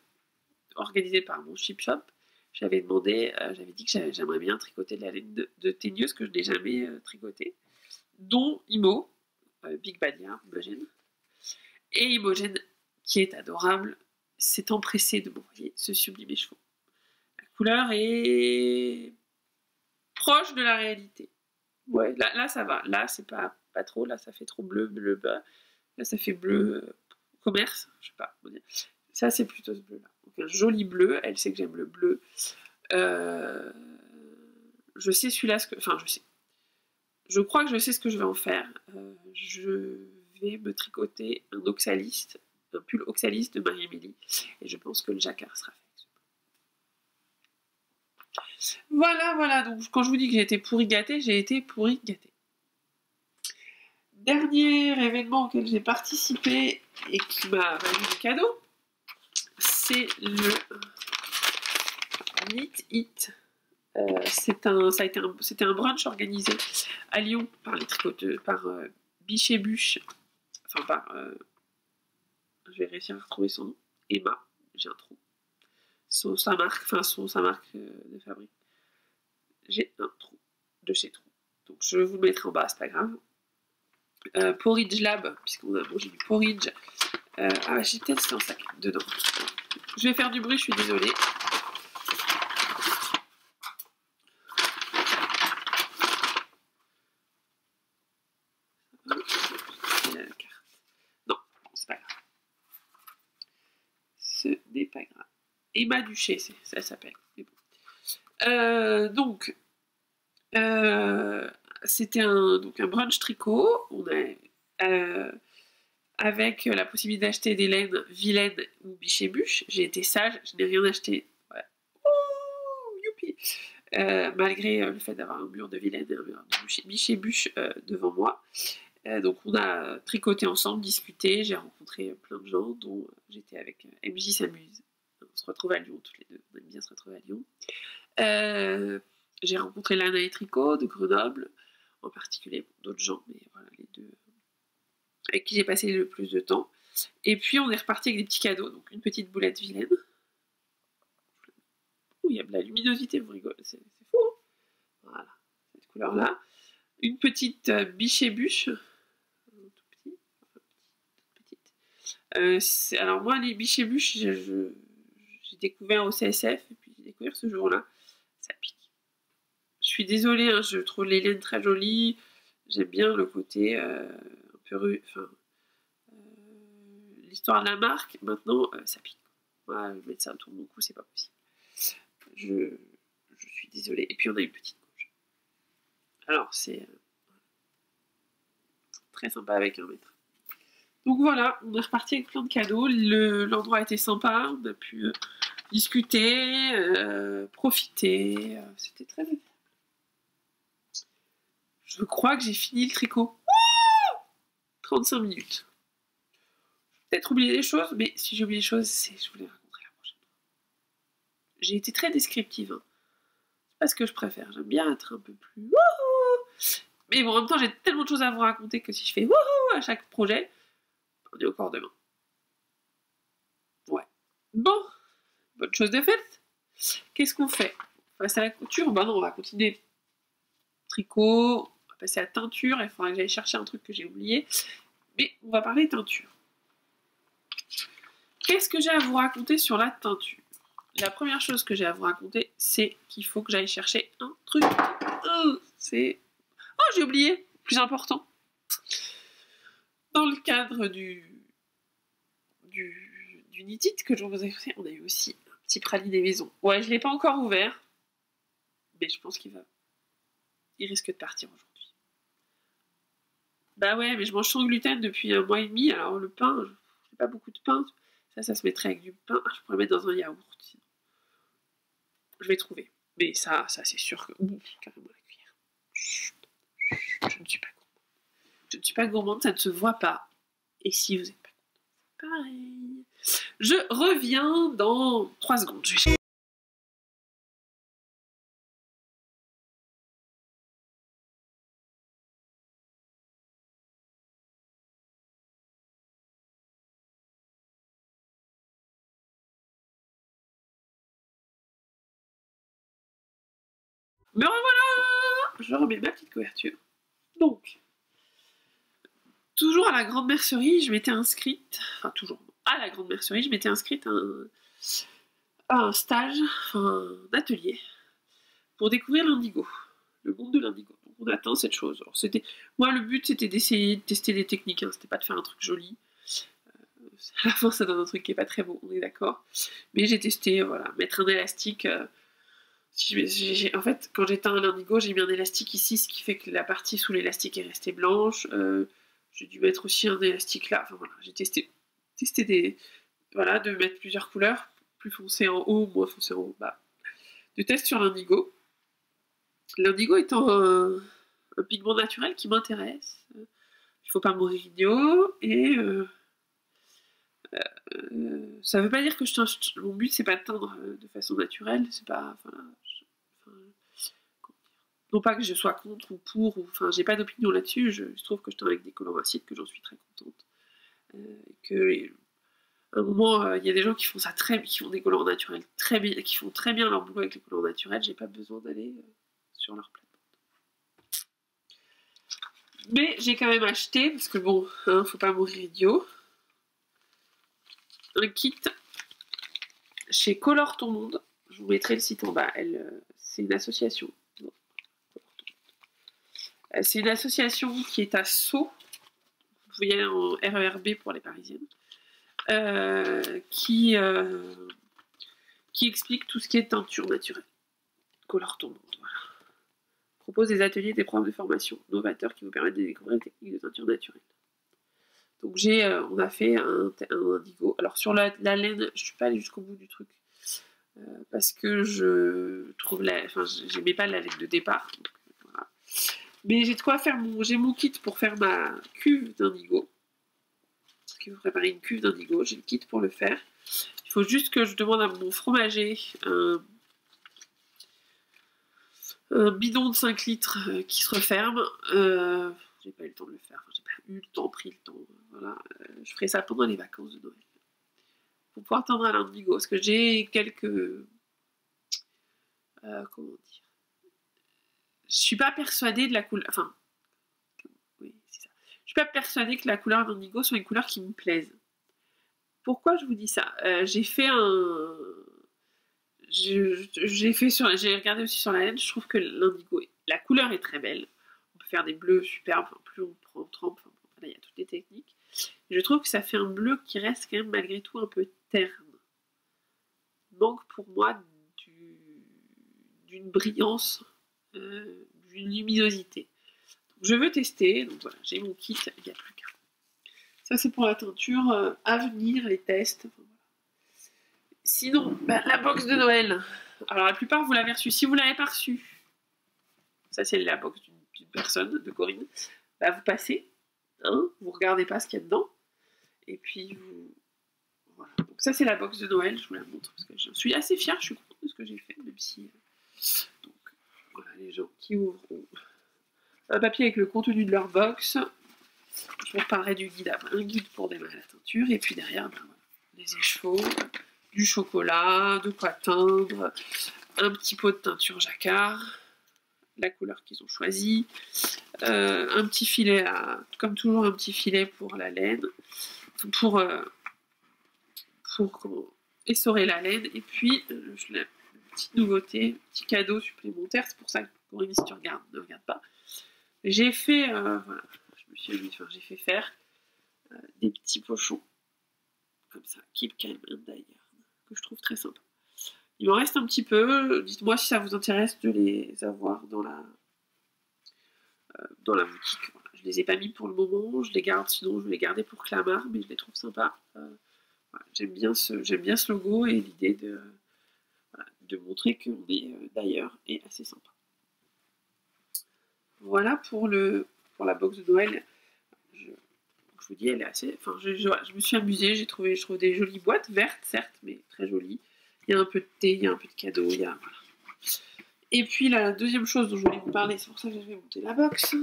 organisé par mon chip shop, j'avais dit que j'aimerais bien tricoter de la laine de teigneuse que je n'ai jamais tricoté, dont Imo, Big Badia, Imogène, et Imogène, qui est adorable, s'est empressé de m'envoyer ce sublime écheveau. La couleur est proche de la réalité. Ouais, là ça va. Là c'est pas trop. Là ça fait trop bleu bas. Là ça fait bleu commerce. Je sais pas comment dire. Ça c'est plutôt ce bleu là. Donc un joli bleu. Elle sait que j'aime le bleu. Je sais celui-là je sais. Je crois que je sais ce que je vais en faire. Je vais me tricoter un pull oxaliste de Marie-Émilie. Et je pense que le jacquard sera fait. Voilà, donc quand je vous dis que j'ai été pourri gâtée, j'ai été pourri gâtée. Dernier événement auquel j'ai participé et qui m'a valu des cadeaux, c'est le Knit It. C'était un brunch organisé à Lyon par les tricoteurs, par Biche et Bûche, je vais réussir à retrouver son nom, Emma, j'ai un trou, sa marque de fabrique. J'ai un trou de chez Trou. Donc je vous le mettrai en bas, c'est pas grave. Porridge Lab, puisqu'on a mangé du porridge. J'ai peut-être ça en sac dedans. Je vais faire du bruit, je suis désolée. Non, c'est pas grave. Ce n'est pas grave. Emma Duché, ça s'appelle. Bon. C'était un brunch tricot. On a avec la possibilité d'acheter des laines vilaines ou Biche et Bûche. J'ai été sage, je n'ai rien acheté. Ouais. Ouh, youpi. Malgré le fait d'avoir un mur de vilaine et un mur de Biche et Bûche devant moi. Donc on a tricoté ensemble, discuté. J'ai rencontré plein de gens, dont j'étais avec MJ s'amuse. On se retrouve à Lyon toutes les deux. On aime bien se retrouver à Lyon. J'ai rencontré Lana et Tricot de Grenoble, en particulier d'autres gens, mais voilà, les deux avec qui j'ai passé le plus de temps. Et puis on est reparti avec des petits cadeaux, donc une petite boulette vilaine. Ouh, il y a de la luminosité, vous rigolez, c'est fou, hein. Voilà, cette couleur-là. Une petite biche et bûche. Tout petit. Alors moi, les biches et bûches, j'ai découvert au CSF, et puis j'ai découvert ce jour-là. Ça pique. Je suis désolée, hein, je trouve les laines très jolies. J'aime bien le côté un peu l'histoire de la marque. Maintenant, ça pique. Moi, mettre ça autour de mon cou, c'est pas possible. Je suis désolée. Et puis on a une petite gauche. Alors c'est très sympa avec un mètre. Donc voilà, on est reparti avec plein de cadeaux. L'endroit était sympa, on a pu discuter, profiter. C'était très bien. Je crois que j'ai fini le tricot. 35 minutes. Peut-être oublier des choses, mais si j'ai oublié des choses, je vous les raconterai la prochaine fois. J'ai été très descriptive. Hein. C'est pas ce que je préfère. J'aime bien être un peu plus wouhou. Mais bon, en même temps, j'ai tellement de choses à vous raconter que si je fais wouhou à chaque projet, on est encore demain. Ouais. Bon, bonne chose de faite. Qu'est-ce qu'on fait? On passe à la couture? Bah non, on va continuer. Tricot, on va passer à teinture. Il faudra que j'aille chercher un truc que j'ai oublié. Mais on va parler teinture. Qu'est-ce que j'ai à vous raconter sur la teinture? La première chose que j'ai à vous raconter, c'est qu'il faut que j'aille chercher un truc. C'est... Oh, j'ai oublié. Plus important. Dans le cadre du Knit It que je vous ai fait, on a eu aussi un petit praliné maison. Ouais, je l'ai pas encore ouvert. Mais je pense qu'il risque de partir aujourd'hui. Bah ouais, mais je mange sans gluten depuis 1 mois et demi. Alors le pain, j'ai pas beaucoup de pain. Ça se mettrait avec du pain. Je pourrais mettre dans un yaourt. Sinon. Je vais trouver. Mais ça c'est sûr que... carrément la cuillère. Chut. Je ne suis pas gourmande. Je ne suis pas gourmande, ça ne se voit pas. Et si vous n'êtes pas gourmande, pareil. Je reviens dans 3 secondes. Me revoilà! Je remets ma petite couverture. Donc, toujours à la grande mercerie, je m'étais inscrite, enfin toujours à la grande mercerie, je m'étais inscrite à un stage, un atelier, pour découvrir l'indigo, le monde de l'indigo. Donc on atteint cette chose. Alors, moi le but c'était d'essayer de tester des techniques, hein. C'était pas de faire un truc joli. À la fin ça donne un truc qui est pas très beau, on est d'accord. Mais j'ai testé, voilà, mettre un élastique. En fait, quand j'ai teint l'indigo, j'ai mis un élastique ici, ce qui fait que la partie sous l'élastique est restée blanche. J'ai dû mettre aussi un élastique là. Enfin voilà, j'ai testé voilà, de mettre plusieurs couleurs, plus foncé en haut, moins foncé en bas. De test sur l'indigo. L'indigo étant un pigment naturel qui m'intéresse. Il faut pas mourir idiot et ça veut pas dire que mon but c'est pas de teindre de façon naturelle, c'est pas, non pas que je sois contre ou pour, enfin j'ai pas d'opinion là-dessus, je trouve que je teins avec des colorants acides, que j'en suis très contente, que à un moment il y a des gens qui font ça qui font des colorants naturels très bien, qui font très bien leur boulot avec les colorants naturels, j'ai pas besoin d'aller sur leur plate-bande. Mais j'ai quand même acheté, parce que bon, hein, faut pas mourir idiot, un kit chez Colore Ton Monde. Je vous mettrai le site en bas. C'est une association. C'est une association qui est à Sceaux. Vous pouvez y aller en RERB pour les Parisiennes. Qui explique tout ce qui est teinture naturelle. Colore Ton Monde, voilà. Propose des ateliers et des programmes de formation novateurs qui vous permettent de découvrir les techniques de teinture naturelle. Donc on a fait un indigo. Alors sur la laine, je ne suis pas allée jusqu'au bout du truc. Parce que je trouve j'aimais pas la laine de départ. Donc, voilà. Mais j'ai de quoi faire j'ai mon kit pour faire ma cuve d'indigo. Parce qu'il faut préparer une cuve d'indigo. J'ai le kit pour le faire. Il faut juste que je demande à mon fromager un bidon de 5 litres qui se referme. J'ai j'ai pas eu le temps de le faire, enfin, j'ai pas eu le temps, pris le temps, voilà. Je ferai ça pendant les vacances de Noël. Pour pouvoir teindre à l'indigo, parce que j'ai quelques... comment dire, je suis pas persuadée de la couleur, enfin, oui, c'est ça. Je suis pas persuadée que la couleur d'indigo soit une couleur qui me plaise. Pourquoi je vous dis ça? J'ai fait un... J'ai regardé aussi sur la laine, je trouve que l'indigo, la couleur est très belle. On peut faire des bleus superbes, enfin, plus on prend trempe, enfin, là il y a toutes les techniques. Et je trouve que ça fait un bleu qui reste quand même malgré tout un peu terne. Il manque pour moi d'une brillance, d'une luminosité. Donc, je veux tester, donc voilà, j'ai mon kit, il n'y a plus qu'à. Ça c'est pour la teinture, à venir, les tests. Enfin, voilà. Sinon, la box de Noël. Alors la plupart vous l'avez reçue. Si vous ne l'avez pas reçue, ça c'est la box d'une personne, de Corinne, vous passez, hein, vous regardez pas ce qu'il y a dedans, et puis vous... Voilà. Donc ça c'est la box de Noël, je vous la montre, parce que je suis assez fière, je suis contente de ce que j'ai fait, même si... Donc voilà, les gens qui ouvrent un papier avec le contenu de leur box. Je vous reparlerai du guide, un guide pour démarrer la teinture, et puis derrière, voilà, les échevaux, du chocolat, de quoi teindre, un petit pot de teinture jacquard, la couleur qu'ils ont choisie, un petit filet, comme toujours un petit filet pour la laine, pour essorer la laine, et puis une petite nouveauté, un petit cadeau supplémentaire, c'est pour ça que Corinne, si tu regardes, ne regarde pas. J'ai fait, voilà, j'ai fait faire des petits pochons, comme ça, Keep Calm and Die Yarn, que je trouve très sympa. Il m'en reste un petit peu, dites-moi si ça vous intéresse de les avoir dans la boutique. Voilà. Je les ai pas mis pour le moment, je les garde, sinon je vais les garder pour Clamart, mais je les trouve sympas. Voilà. J'aime bien ce logo et l'idée de montrer qu'on est d'ailleurs et assez sympa. Voilà pour la box de Noël. Je vous dis, elle est assez... Enfin, je me suis amusée, je trouve des jolies boîtes, vertes certes, mais très jolies. Il y a un peu de thé, il y a un peu de cadeaux, il y a... Voilà. Et puis la deuxième chose dont je voulais vous parler, c'est pour ça que je vais monter la box.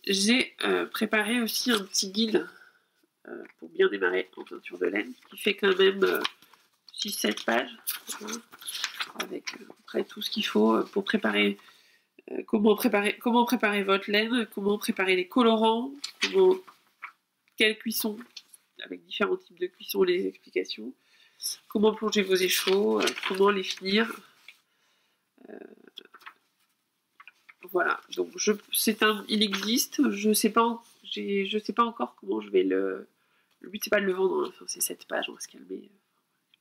J'ai préparé aussi un petit guide pour bien démarrer en teinture de laine, qui fait quand même 6-7 pages, avec après tout ce qu'il faut pour préparer, comment préparer votre laine, comment préparer les colorants, quelle cuisson, avec différents types de cuisson, les explications, comment plonger vos échevaux, comment les finir. Voilà, donc il existe, je sais pas encore comment je vais le but c'est pas de le vendre, hein. Enfin, c'est 7 pages, on va se calmer,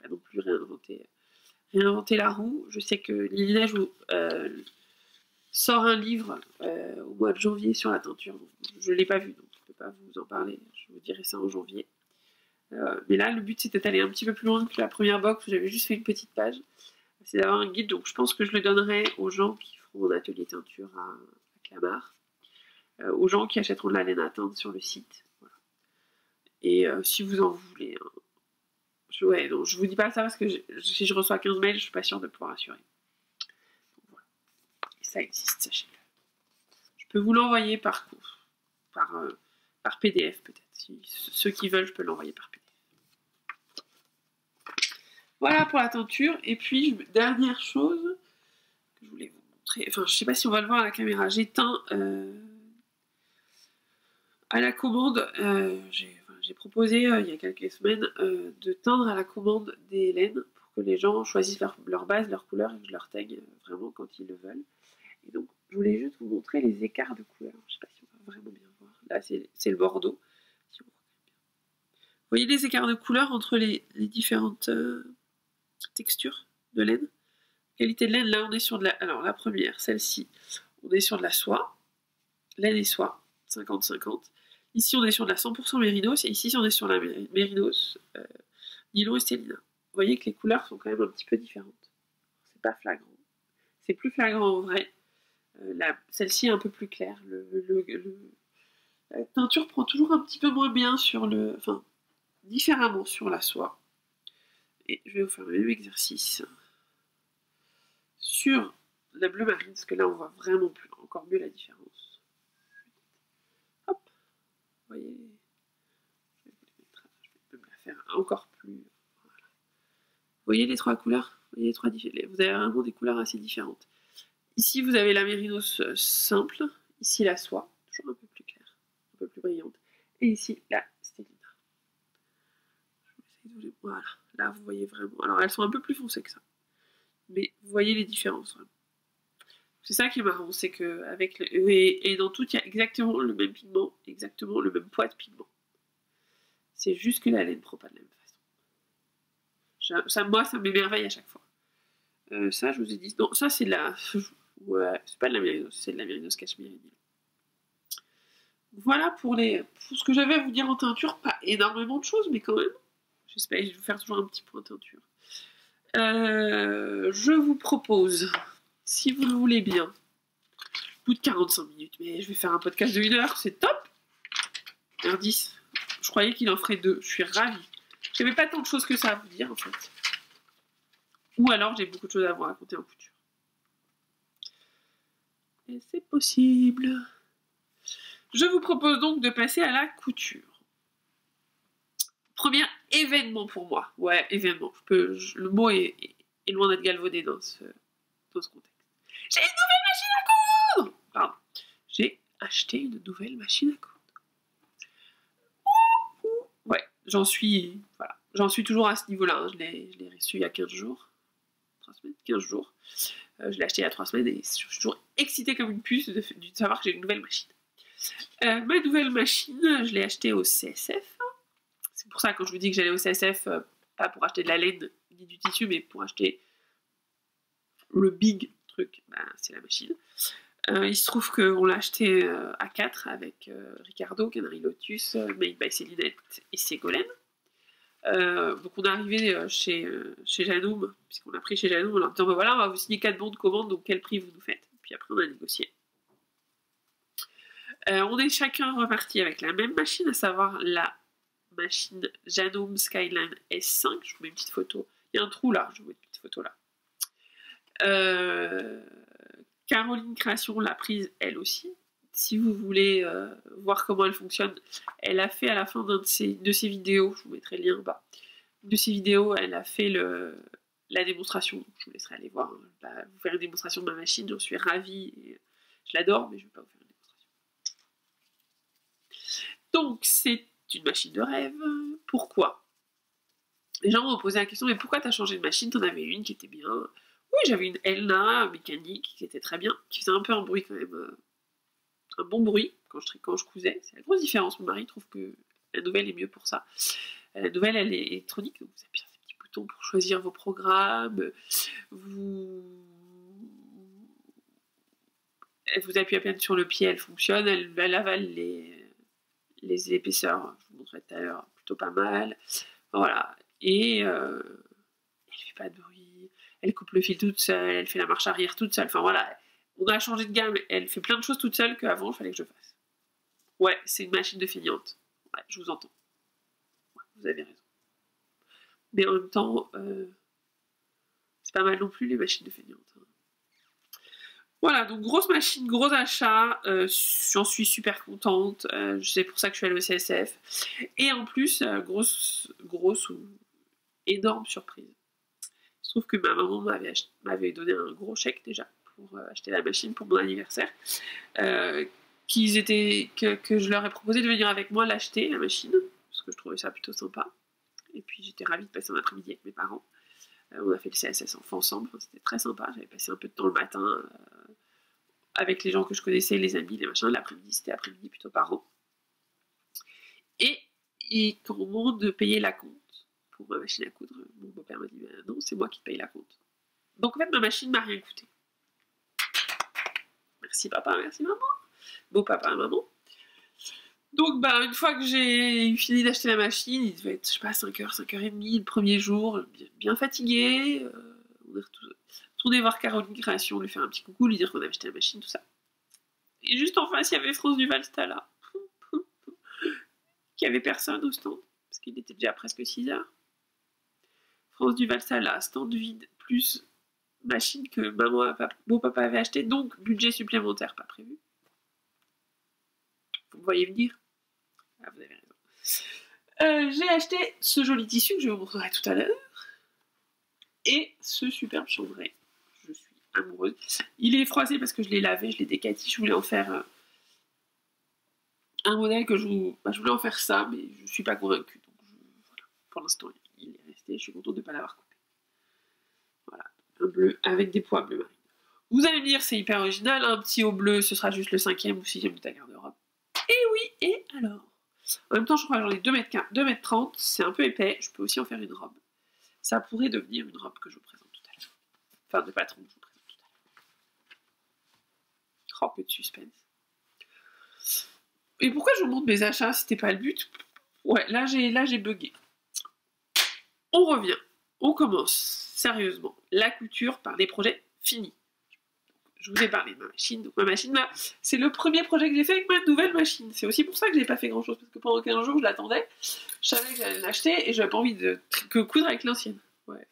pas non plus réinventer la roue. Je sais que Lily Neige sort un livre au mois de janvier sur la teinture, donc je l'ai pas vu, donc je peux pas vous en parler, je vous dirai ça en janvier. Mais là, le but c'était d'aller un petit peu plus loin que la première box où j'avais juste fait une petite page. C'est d'avoir un guide, donc je pense que je le donnerai aux gens qui feront mon atelier teinture à Clamart, aux gens qui achèteront de la laine à teindre sur le site. Voilà. Et si vous en voulez, hein, je vous dis pas ça parce que si je reçois 15 mails, je suis pas sûre de pouvoir assurer. Donc, voilà. Et ça existe, sachez-le. Je peux vous l'envoyer par PDF peut-être. Si ceux qui veulent, je peux l'envoyer par PDF. Voilà pour la teinture. Et puis, dernière chose que je voulais vous montrer. Enfin, je sais pas si on va le voir à la caméra. J'ai teint à la commande. J'ai proposé il y a quelques semaines de teindre à la commande des laines pour que les gens choisissent leur base, leur couleur et que je leur teigne vraiment quand ils le veulent. Et donc, je voulais juste vous montrer les écarts de couleurs. Je sais pas si on va vraiment bien voir. Là, c'est le bordeaux. Vous voyez les écarts de couleurs entre les différentes textures de laine. Qualité de laine, là on est sur de la... Alors la première, celle-ci, on est sur de la soie. Laine et soie, 50-50. Ici on est sur de la 100% mérinos, et ici on est sur la mérinos, nylon et stélina. Vous voyez que les couleurs sont quand même un petit peu différentes. C'est pas flagrant. C'est plus flagrant en vrai. Celle-ci est un peu plus claire. La teinture prend toujours un petit peu moins bien enfin, différemment sur la soie. Et je vais vous faire le même exercice sur la bleu marine, parce que là, on voit vraiment plus, encore mieux la différence. Hop, vous voyez, je vais me la faire encore plus. Voilà. Vous voyez les trois couleurs? Vous voyez les trois différentes. Vous avez vraiment des couleurs assez différentes. Ici, vous avez la mérinos simple. Ici, la soie, toujours un peu plus claire, un peu plus brillante. Et ici, la stélina. Voilà, là, vous voyez vraiment. Alors, elles sont un peu plus foncées que ça. Mais vous voyez les différences. Vraiment. C'est ça qui est marrant, c'est que avec et dans tout, il y a exactement le même pigment, exactement le même poids de pigment. C'est juste que la laine ne prend pas de la même façon. Moi, ça m'émerveille à chaque fois. Ça, je vous ai dit. Non, ça, c'est de la. Ouais, c'est pas de la mérinos, c'est de la mérinos cachemire. Voilà pour ce que j'avais à vous dire en teinture. Pas énormément de choses, mais quand même. J'espère que je vais vous faire toujours un petit point de teinture. Je vous propose, si vous le voulez bien, plus de 45 minutes, mais je vais faire un podcast de 1 heure, c'est top. 1h10. Je croyais qu'il en ferait 2. Je suis ravie. J'avais pas tant de choses que ça à vous dire, en fait. Ou alors, j'ai beaucoup de choses à vous raconter en couture. Et c'est possible. Je vous propose donc de passer à la couture. Premier événement pour moi. Ouais, événement. Le mot est loin d'être galvaudé dans ce contexte. J'ai une nouvelle machine à coudre! Pardon. J'ai acheté une nouvelle machine à coudre. Ouais, j'en suis toujours à ce niveau-là. Hein. Je l'ai reçu il y a 15 jours. 3 semaines, 15 jours. Je l'ai acheté il y a 3 semaines et je suis toujours excitée comme une puce de savoir que j'ai une nouvelle machine. Ma nouvelle machine, je l'ai achetée au CSF. C'est pour ça, quand je vous dis que j'allais au CSF, pas pour acheter de la laine ni du tissu, mais pour acheter le big truc, c'est la machine. Il se trouve qu'on l'a acheté à 4 avec Ricardo, Canary Lotus, Made by Célinette et Ségolène. Donc on est arrivé chez Janoum, puisqu'on a pris chez Janoum, en leur disant voilà, on va vous signer 4 bons de commande, donc quel prix vous nous faites? Puis après on a négocié. On est chacun reparti avec la même machine, à savoir la machine Janoum Skyline S5. Je vous mets une petite photo. Il y a un trou là, je vous mets une petite photo là. Caroline Création l'a prise elle aussi. Si vous voulez voir comment elle fonctionne, elle a fait à la fin de ses vidéos, je vous mettrai le lien en bas, de ses vidéos, elle a fait la démonstration. Je vous laisserai aller voir, vous faire une démonstration de ma machine, j'en suis ravie, et je l'adore, mais je ne vais pas vous faire une démonstration. Donc c'est une machine de rêve. Pourquoi? Les gens m'ont posé la question, mais pourquoi t'as changé de machine? T'en avais une qui était bien. Oui, j'avais une Elna mécanique qui était très bien, qui faisait un peu un bruit quand même, un bon bruit quand je cousais. C'est la grosse différence. Mon mari trouve que la nouvelle est mieux pour ça. La nouvelle, elle est électronique, donc vous appuyez sur ces petits boutons pour choisir vos programmes. Vous appuyez à peine sur le pied, elle fonctionne. Elle avale les épaisseurs, je vous montrerai tout à l'heure, plutôt pas mal. Voilà. Et elle fait pas de bruit, elle coupe le fil toute seule, elle fait la marche arrière toute seule. Enfin voilà, on a changé de gamme, elle fait plein de choses toute seule qu'avant il fallait que je fasse. Ouais, c'est une machine de feignante. Ouais, je vous entends. Ouais, vous avez raison. Mais en même temps, c'est pas mal non plus les machines de feignante. Hein. Voilà, donc grosse machine, gros achat, j'en suis super contente, c'est pour ça que je suis allée au CSF. Et en plus, grosse ou énorme surprise. Il se trouve que ma maman m'avait donné un gros chèque déjà pour acheter la machine pour mon anniversaire. Que je leur ai proposé de venir avec moi l'acheter, la machine, parce que je trouvais ça plutôt sympa. Et puis j'étais ravie de passer un après-midi avec mes parents. On a fait le CSS ensemble, c'était très sympa. J'avais passé un peu de temps le matin avec les gens que je connaissais, les amis, les machins. L'après-midi, c'était après-midi plutôt parents. Et quand au moment de payer la compte pour ma machine à coudre, mon beau-père m'a dit non, c'est moi qui paye la compte. Donc en fait, ma machine m'a rien coûté. Merci papa, merci maman. Beau papa, maman. Donc une fois que j'ai fini d'acheter la machine, il devait être, je sais pas, 5h, 5h30 le premier jour, bien fatigué. On est retourné voir Caroline Création, lui faire un petit coucou, lui dire qu'on avait acheté la machine, tout ça. Et juste en face, il y avait France Duval-Sta là. Qu'il n'y avait personne au stand, parce qu'il était déjà presque 6h. France Duval-Sta là, stand vide, plus machine que mon papa avait acheté, donc budget supplémentaire pas prévu. Vous me voyez venir? Ah, vous avez raison. J'ai acheté ce joli tissu que je vous montrerai tout à l'heure. Et ce superbe chambray. Je suis amoureuse. Il est froissé parce que je l'ai lavé, je l'ai décati. Je voulais en faire un modèle que je voulais en faire ça, mais je ne suis pas convaincue. Donc voilà. Pour l'instant, il est resté. Je suis contente de ne pas l'avoir coupé. Voilà. Un bleu avec des pois bleu marine. Vous allez me dire, c'est hyper original. Un petit haut bleu, ce sera juste le 5e ou 6e de ta garde-robe. Et oui, et alors? En même temps, je crois que j'en ai 2m30. C'est un peu épais. Je peux aussi en faire une robe. Ça pourrait devenir une robe que je vous présente tout à l'heure. Enfin, de patron que je vous présente tout à l'heure. Oh, peu de suspense. Et pourquoi je vous montre mes achats? C'était pas le but. Ouais, là j'ai bugué. On revient. On commence sérieusement la couture par des projets finis. Je vous ai parlé de ma machine. Donc ma machine, c'est le premier projet que j'ai fait avec ma nouvelle machine. C'est aussi pour ça que j'ai pas fait grand chose, parce que pendant 15 jours je l'attendais. Je savais que j'allais l'acheter et j'avais pas envie de coudre avec l'ancienne. Ouais.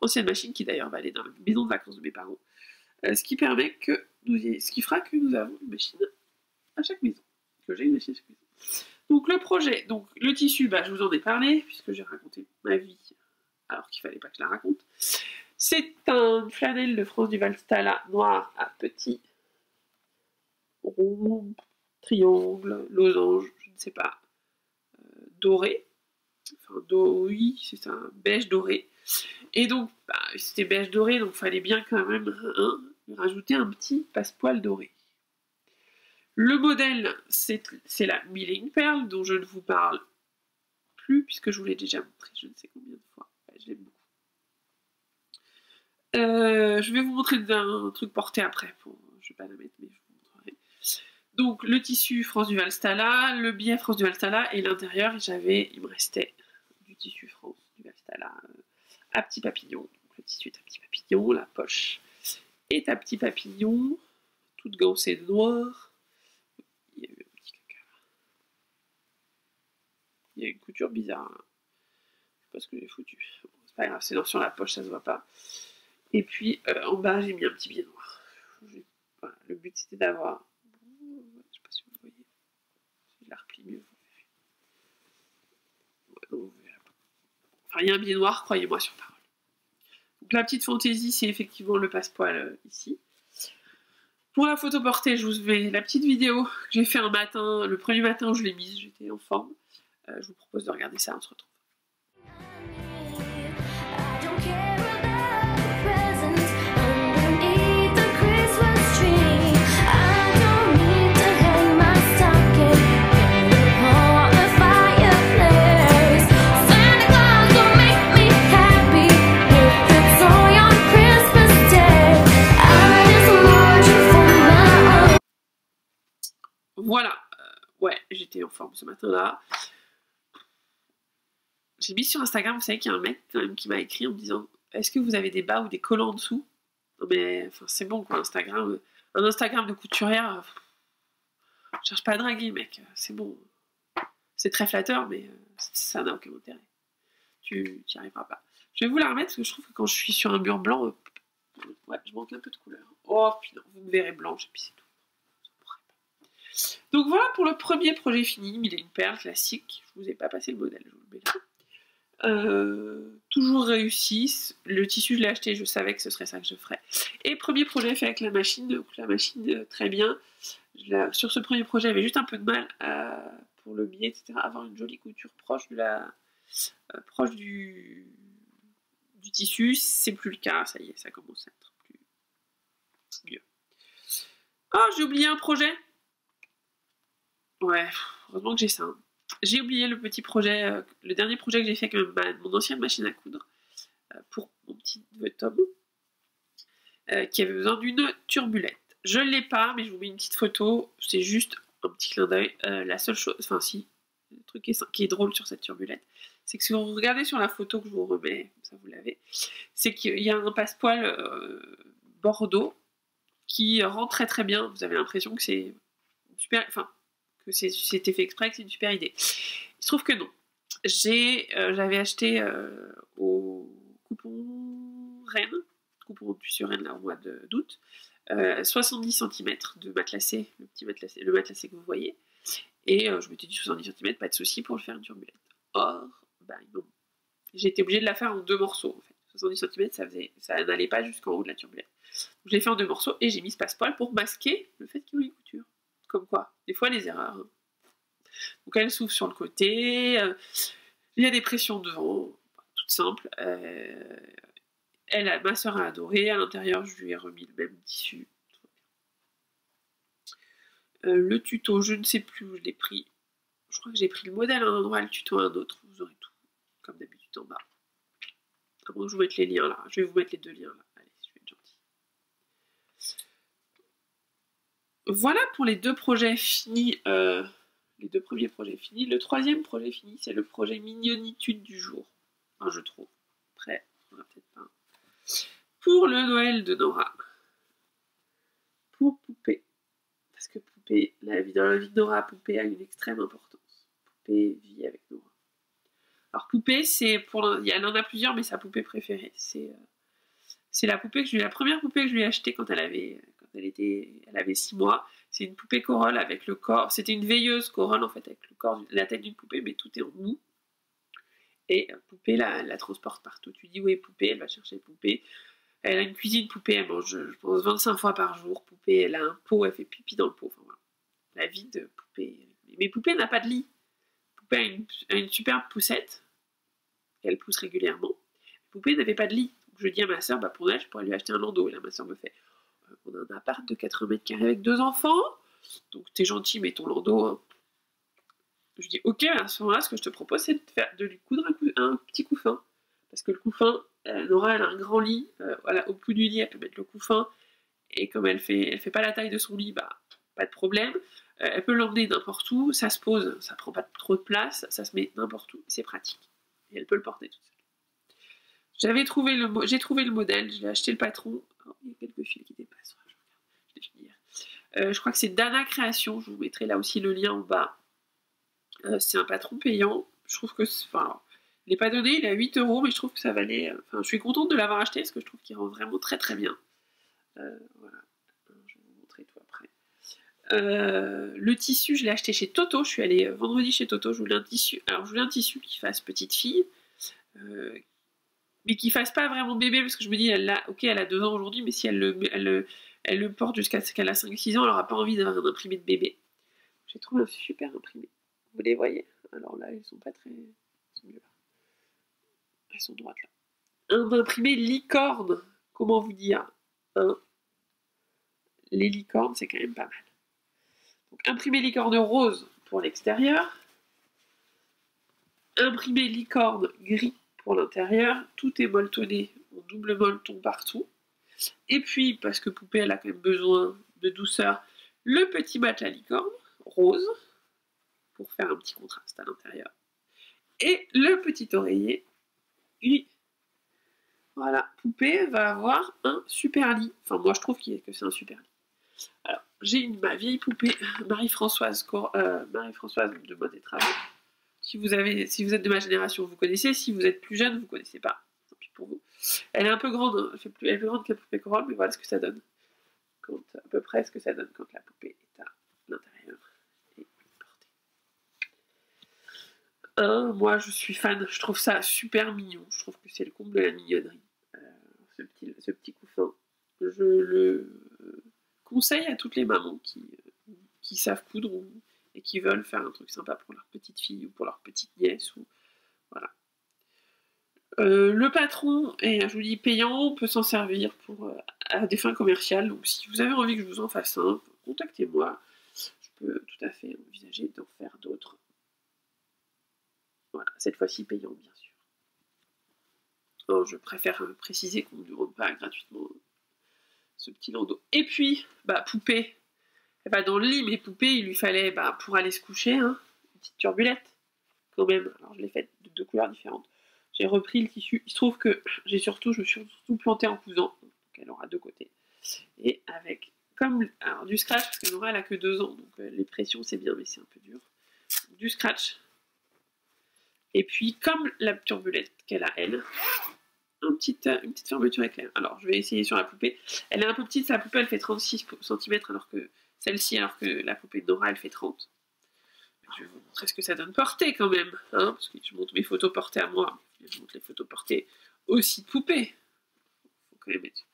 Ancienne machine qui d'ailleurs va aller dans la maison de vacances de mes parents. Ce qui fera que nous avons une machine à chaque maison. Que j'ai une machine à chaque maison. Donc le projet, donc le tissu, je vous en ai parlé, puisque j'ai raconté ma vie, alors qu'il fallait pas que je la raconte. C'est un flanelle de France Duval Stala noir à petits ronds, triangles, losanges, je ne sais pas, doré. Enfin, oui, c'est ça, beige doré. Et donc, c'était beige doré, donc il fallait bien quand même rajouter un petit passepoil doré. Le modèle, c'est la Milling Pearl, dont je ne vous parle plus, puisque je vous l'ai déjà montré je ne sais combien de fois. Je l'aime beaucoup. Je vais vous montrer un truc porté après. Je ne vais pas la mettre, mais je vous montrerai. Donc, le tissu France Duval Stala, le billet France Duval Stala, et l'intérieur, il me restait du tissu France Duval Stala à petit papillon. Donc, le tissu est à petit papillon, la poche est à petit papillon, toute gancée de noir. Il y a eu un petit caca là. Il y a une couture bizarre. Là. Je sais pas ce que j'ai foutu. Bon, c'est pas grave, c'est sur la poche, ça se voit pas. Et puis en bas, j'ai mis un petit billet noir. Voilà, le but c'était d'avoir. Je sais pas si vous voyez. Si je la replie mieux, vous verrez. Ouais, non, vous verrez pas. Enfin, il y a un billet noir, croyez-moi sur parole. Donc la petite fantaisie, c'est effectivement le passepoil ici. Pour la photo portée, je vous mets la petite vidéo que j'ai fait un matin, le premier matin où je l'ai mise, j'étais en forme. Je vous propose de regarder ça, on se retrouve. Voilà, ouais, j'étais en forme ce matin-là. J'ai mis sur Instagram, vous savez qu'il y a un mec quand même qui m'a écrit en me disant « Est-ce que vous avez des bas ou des collants en dessous ?» Non mais, enfin, c'est bon quoi, Instagram. Un Instagram de couturière, je cherche pas à draguer, mec, c'est bon. C'est très flatteur, mais ça n'a aucun intérêt. Tu n'y arriveras pas. Je vais vous la remettre parce que je trouve que quand je suis sur un mur blanc, ouais, je manque un peu de couleur. Oh, puis non, vous me verrez blanche et puis c'est tout. Donc voilà pour le premier projet fini, Milling Pearl classique. Je vous ai pas passé le modèle, je vous le mets là. Toujours réussi. Le tissu, je l'ai acheté, je savais que ce serait ça que je ferais. Et premier projet fait avec la machine, donc la machine très bien. Sur ce premier projet, j'avais juste un peu de mal pour le billet, etc. Avoir une jolie couture proche du tissu. C'est plus le cas, ça y est, ça commence à être mieux. Oh, j'ai oublié un projet. Ouais, heureusement que j'ai ça. Hein. J'ai oublié le petit projet, le dernier projet que j'ai fait avec mon ancienne machine à coudre pour mon petit neveu Tom, qui avait besoin d'une turbulette. Je ne l'ai pas, mais je vous mets une petite photo. C'est juste un petit clin d'œil. La seule chose, enfin si, le truc qui est drôle sur cette turbulette, c'est que si vous regardez sur la photo que je vous remets, ça vous l'avez, c'est qu'il y a un passepoil bordeaux qui rend très très bien. Vous avez l'impression que c'est super, enfin que c'était fait exprès, que c'est une super idée. Il se trouve que non. J'avais acheté au coupon Rennes couperon de Suresnes là, au mois d'août. 70 cm de matelassé, le matelassé que vous voyez. Et je m'étais dit 70 cm, pas de souci pour le faire une turbulette. Or, bah non. J'ai été obligée de la faire en 2 morceaux en fait. 70 cm, ça n'allait pas jusqu'en haut de la turbulette. Donc, je l'ai fait en 2 morceaux et j'ai mis ce passe-poil pour masquer le fait qu'il y ait une couture. Comme quoi, des fois les erreurs. Hein. Donc elle s'ouvre sur le côté, il y a des pressions devant, toutes simples. Ma soeur a adoré, à l'intérieur je lui ai remis le même tissu. Le tuto, je ne sais plus où je l'ai pris. Je crois que j'ai pris le modèle à un endroit, le tuto à un autre. Vous aurez tout, comme d'habitude en bas. Avant que je vous mette les liens là, je vais vous mettre les 2 liens là. Allez, je vais être gentille. Voilà pour les 2 projets finis. Les 2 premiers projets finis. Le 3e projet fini, c'est le projet mignonitude du jour. Enfin, je trouve. Après, on va peut-être pas. Pour le Noël de Nora. Pour Poupée. Parce que Poupée, dans la vie de Nora, Poupée a une extrême importance. Poupée vit avec Nora. Alors Poupée, elle en a plusieurs, mais sa poupée préférée, c'est la poupée la première poupée que je lui ai achetée quand elle avait 6 mois. C'est une poupée Corolle avec le corps. C'était une veilleuse Corolle en fait, avec le corps, la tête d'une poupée, mais tout est en mou. Et Poupée la transporte partout. Tu dis où est Poupée, elle va chercher Poupée. Elle a une cuisine Poupée, elle mange, je pense, 25 fois par jour. Poupée, elle a un pot, elle fait pipi dans le pot. Enfin, voilà. La vie de Poupée. Mais Poupée n'a pas de lit. Poupée a une superbe poussette. Elle pousse régulièrement. Poupée n'avait pas de lit. Donc je dis à ma soeur, pour Noël, je pourrais lui acheter un landau. Et là, ma soeur me fait, on a un appart de 80 mètres carrés avec 2 enfants. Donc t'es gentil, mais ton landau. Hein. Je dis, ok, à ce moment-là, ce que je te propose, c'est de lui coudre un petit couffin. Parce que le couffin, Nora, elle a un grand lit. Au bout du lit, elle peut mettre le couffin. Et comme elle fait pas la taille de son lit, pas de problème. Elle peut l'emmener n'importe où. Ça se pose, ça prend pas trop de place. Ça se met n'importe où. C'est pratique. Et elle peut le porter toute seule. J'ai trouvé le modèle, je l'ai acheté le patron. Oh, il y a quelques fils qui dépassent. Je l'ai fini hier. Je crois que c'est Dana Création. Je vous mettrai là aussi le lien en bas. C'est un patron payant. Je trouve que, il n'est pas donné, il est à 8 €, mais je trouve que ça valait. Je suis contente de l'avoir acheté parce que je trouve qu'il rend vraiment très très bien. Voilà. Je vais vous montrer tout après. Le tissu, je l'ai acheté chez Toto. Je suis allée vendredi chez Toto. Je voulais un tissu. Alors, je voulais un tissu qui fasse petite fille. Mais qui fasse pas vraiment bébé, parce que je me dis, elle a 2 ans aujourd'hui, mais si elle le porte jusqu'à ce qu'elle a 5-6 ans, elle aura pas envie d'avoir un imprimé de bébé. J'ai trouvé un super imprimé. Vous les voyez? Alors là, ils sont pas très... Ils sont mieux là. Elles sont droites là. Un imprimé licorne. Comment vous dire? Les licornes, c'est quand même pas mal. Donc, imprimé licorne rose pour l'extérieur. Imprimé licorne gris pour l'intérieur. Tout est molletonné en double molleton partout. Et puis, parce que Poupée, elle a quand même besoin de douceur, le petit matelas licorne rose pour faire un petit contraste à l'intérieur. Et le petit oreiller gris. Voilà, Poupée va avoir un super lit. Enfin, moi, je trouve que c'est un super lit. Alors, j'ai ma vieille poupée Marie-Françoise de Mode et Travaux. Si vous êtes de ma génération, vous connaissez. Si vous êtes plus jeune, vous connaissez pas. Tant pis pour vous. Elle est un peu grande, hein. Elle est plus grande que la poupée Corolle, mais voilà ce que ça donne. À peu près ce que ça donne quand la poupée est à l'intérieur et portée. Moi, je suis fan. Je trouve ça super mignon. Je trouve que c'est le comble de la mignonnerie. Ce petit couffin. Je le conseille à toutes les mamans qui savent coudre et qui veulent faire un truc sympa pour leur petite fille ou pour leur petite nièce. Voilà. Le patron est, je vous dis, payant, on peut s'en servir à des fins commerciales. Donc si vous avez envie que je vous en fasse un, contactez-moi. Je peux tout à fait envisager d'en faire d'autres. Voilà, cette fois-ci payant, bien sûr. Alors, je préfère préciser qu'on ne demande pas gratuitement ce petit landau. Et puis, Poupée, elle va dans le lit, mais Poupée, il lui fallait, pour aller se coucher, une petite turbulette, quand même. Alors, je l'ai faite de 2 couleurs différentes. J'ai repris le tissu. Il se trouve que je me suis surtout plantée en cousant. Donc, elle aura 2 côtés. Et avec, du scratch, parce que Nora, elle a que 2 ans. Donc, les pressions, c'est bien, mais c'est un peu dur. Du scratch. Et puis, comme la turbulette qu'elle a, elle, une petite fermeture éclair. Alors, je vais essayer sur la poupée. Elle est un peu petite, sa poupée, elle fait 36 cm, alors que celle-ci, alors que la poupée de Nora, elle fait 30. Je vais vous montrer ce que ça donne portée, quand même. Hein, parce que je montre mes photos portées à moi. Je montre les photos portées aussi de poupée. Faut quand même être...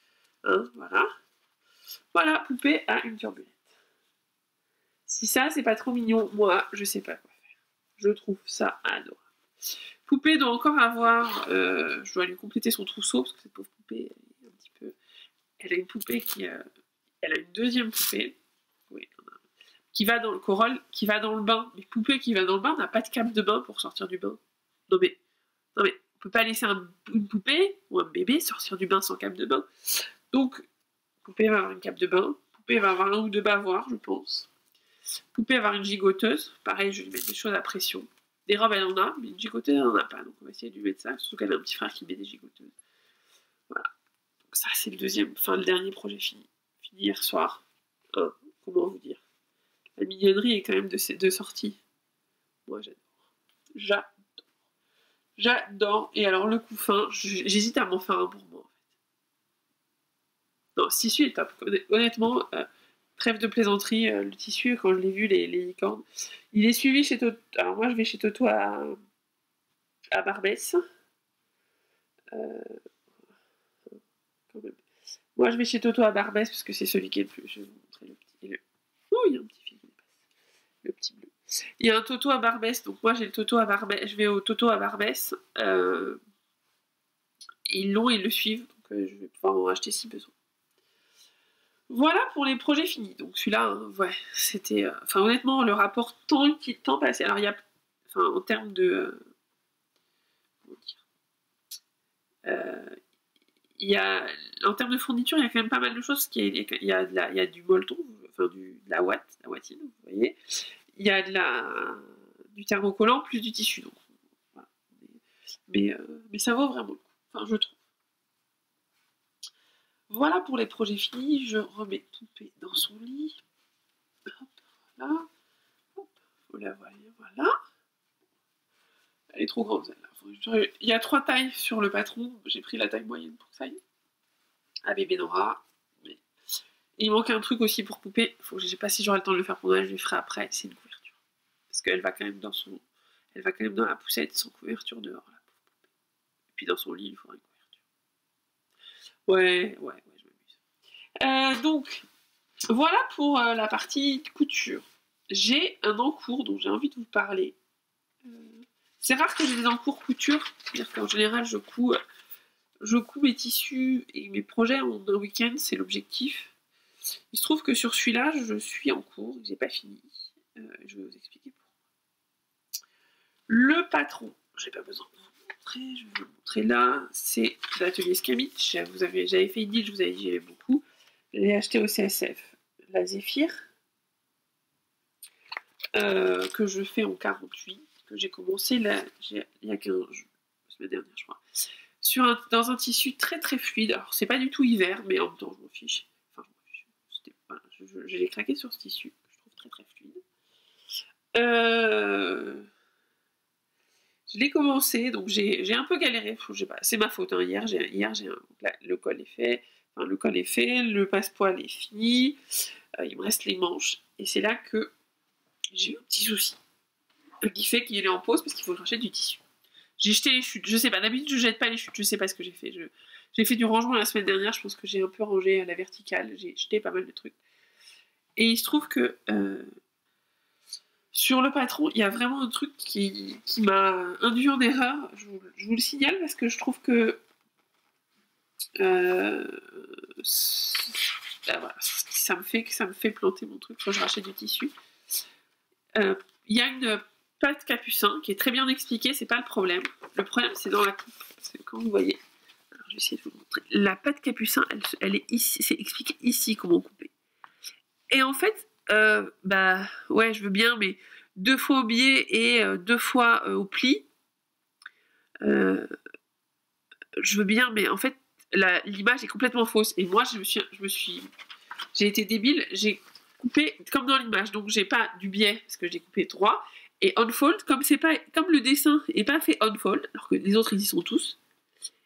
Hein, voilà. Voilà, poupée à une turbulette. Si ça, c'est pas trop mignon, moi, je sais pas quoi faire. Je trouve ça adorable. Poupée doit encore avoir... je dois lui compléter son trousseau, parce que cette pauvre poupée, elle est un petit peu... Elle a une poupée qui... elle a une deuxième poupée. Oui, qui va dans le corolle, qui va dans le bain. Mais poupée qui va dans le bain n'a pas de cape de bain pour sortir du bain. Non mais on peut pas laisser une poupée ou un bébé sortir du bain sans cape de bain. Donc, poupée va avoir une cape de bain. Poupée va avoir un ou deux bavoirs, je pense. Poupée va avoir une gigoteuse. Pareil, je vais lui mettre des choses à pression. Des robes, elle en a, mais une gigoteuse, elle en a pas. Donc, on va essayer de lui mettre ça. Surtout qu'elle a un petit frère qui met des gigoteuses. Voilà. Donc, ça, c'est le dernier projet fini. Fini hier soir. Comment vous dire? La mignonnerie est quand même de ces deux sorties. Moi, j'adore. J'adore. Et alors, le couffin, j'hésite à m'en faire un pour moi, en fait. Non, ce tissu est top. Honnêtement, trêve de plaisanterie, le tissu, quand je l'ai vu, les licornes, il est suivi chez Toto. Alors, moi, je vais chez Toto à Barbès. Quand même. Moi, je vais chez Toto à Barbès, parce que c'est celui qui est le plus... Je vais vous montrer le petit... Oh, il y a un petit fil qui passe. Le petit bleu. Il y a un Toto à Barbès, donc moi j'ai le Toto à Barbès, je vais au Toto à Barbès. Ils l'ont et ils le suivent, donc je vais pouvoir en racheter si besoin. Voilà pour les projets finis. Donc celui-là, hein, ouais, c'était... Enfin honnêtement, le rapport temps passé. Alors il y a... Enfin en termes de... comment dire, il y a... En termes de fourniture, il y a quand même pas mal de choses. Il y a du molleton, enfin de la ouatine, vous voyez. Il y a du thermocollant plus du tissu. Donc, voilà. Mais ça vaut vraiment le coup. Enfin, je trouve. Voilà pour les projets finis. Je remets poupée dans son lit. Hop, voilà. Hop, voilà. Elle est trop grande, celle-là. Il y a 3 tailles sur le patron. J'ai pris la taille moyenne pour que ça aille. À bébé Nora. Mais... il manque un truc aussi pour poupée. Je sais pas si j'aurai le temps de le faire pour moi. Je le ferai après. C'est une couverture. Parce qu'elle va quand même dans la poussette sans couverture dehors. Là. Et puis dans son lit, il faudra une couverture. Ouais, je m'amuse. Donc, voilà pour la partie couture. J'ai un encours dont j'ai envie de vous parler. C'est rare que j'ai des encours couture. C'est-à-dire qu'en général, je couds mes tissus et mes projets en un week-end, c'est l'objectif. Il se trouve que sur celui-là, je suis en cours, j'ai pas fini. Je vais vous expliquer pourquoi. Le patron, j'ai pas besoin de vous montrer, je vais vous le montrer là, c'est l'atelier Scamitch. J'avais fait une deal, je vous avais dit j'aimais beaucoup. J'ai acheté au CSF la Zéphyr, que je fais en 48, que j'ai commencé il y a 15 jours, la semaine dernière je crois, dans un tissu très très fluide. Alors c'est pas du tout hiver, mais en même temps je m'en fiche. Enfin je m'en fiche. Voilà, je l'ai craqué sur ce tissu, que je trouve très très fluide. Je l'ai commencé, donc j'ai un peu galéré. C'est ma faute. Hein. Hier, le col est fait. Enfin, le passe-poil est fini. Il me reste les manches. Et c'est là que j'ai eu un petit souci. Qui fait qu'il est en pause parce qu'il faut que j'achète du tissu. J'ai jeté les chutes. Je sais pas. D'habitude, je jette pas les chutes. Je sais pas ce que j'ai fait. J'ai fait du rangement la semaine dernière. Je pense que j'ai un peu rangé à la verticale. J'ai jeté pas mal de trucs. Et il se trouve que... sur le patron, il y a vraiment un truc qui m'a induit en erreur. Je vous le signale parce que je trouve que voilà, ça me fait planter mon truc quand je rachète du tissu. Il y a une patte capucin qui est très bien expliquée, c'est pas le problème. Le problème, c'est dans la coupe. Parce que quand vous voyez, alors, je vais essayer de vous montrer. La patte capucin, elle est ici, c'est expliqué ici comment couper. Et en fait, ouais, je veux bien, mais 2 fois au biais et 2 fois au pli. Je veux bien, mais en fait, l'image est complètement fausse. Et moi, j'ai été débile, j'ai coupé comme dans l'image. Donc, j'ai pas du biais, parce que j'ai coupé droit. Et unfold, comme le dessin n'est pas fait unfold, alors que les autres, ils y sont tous,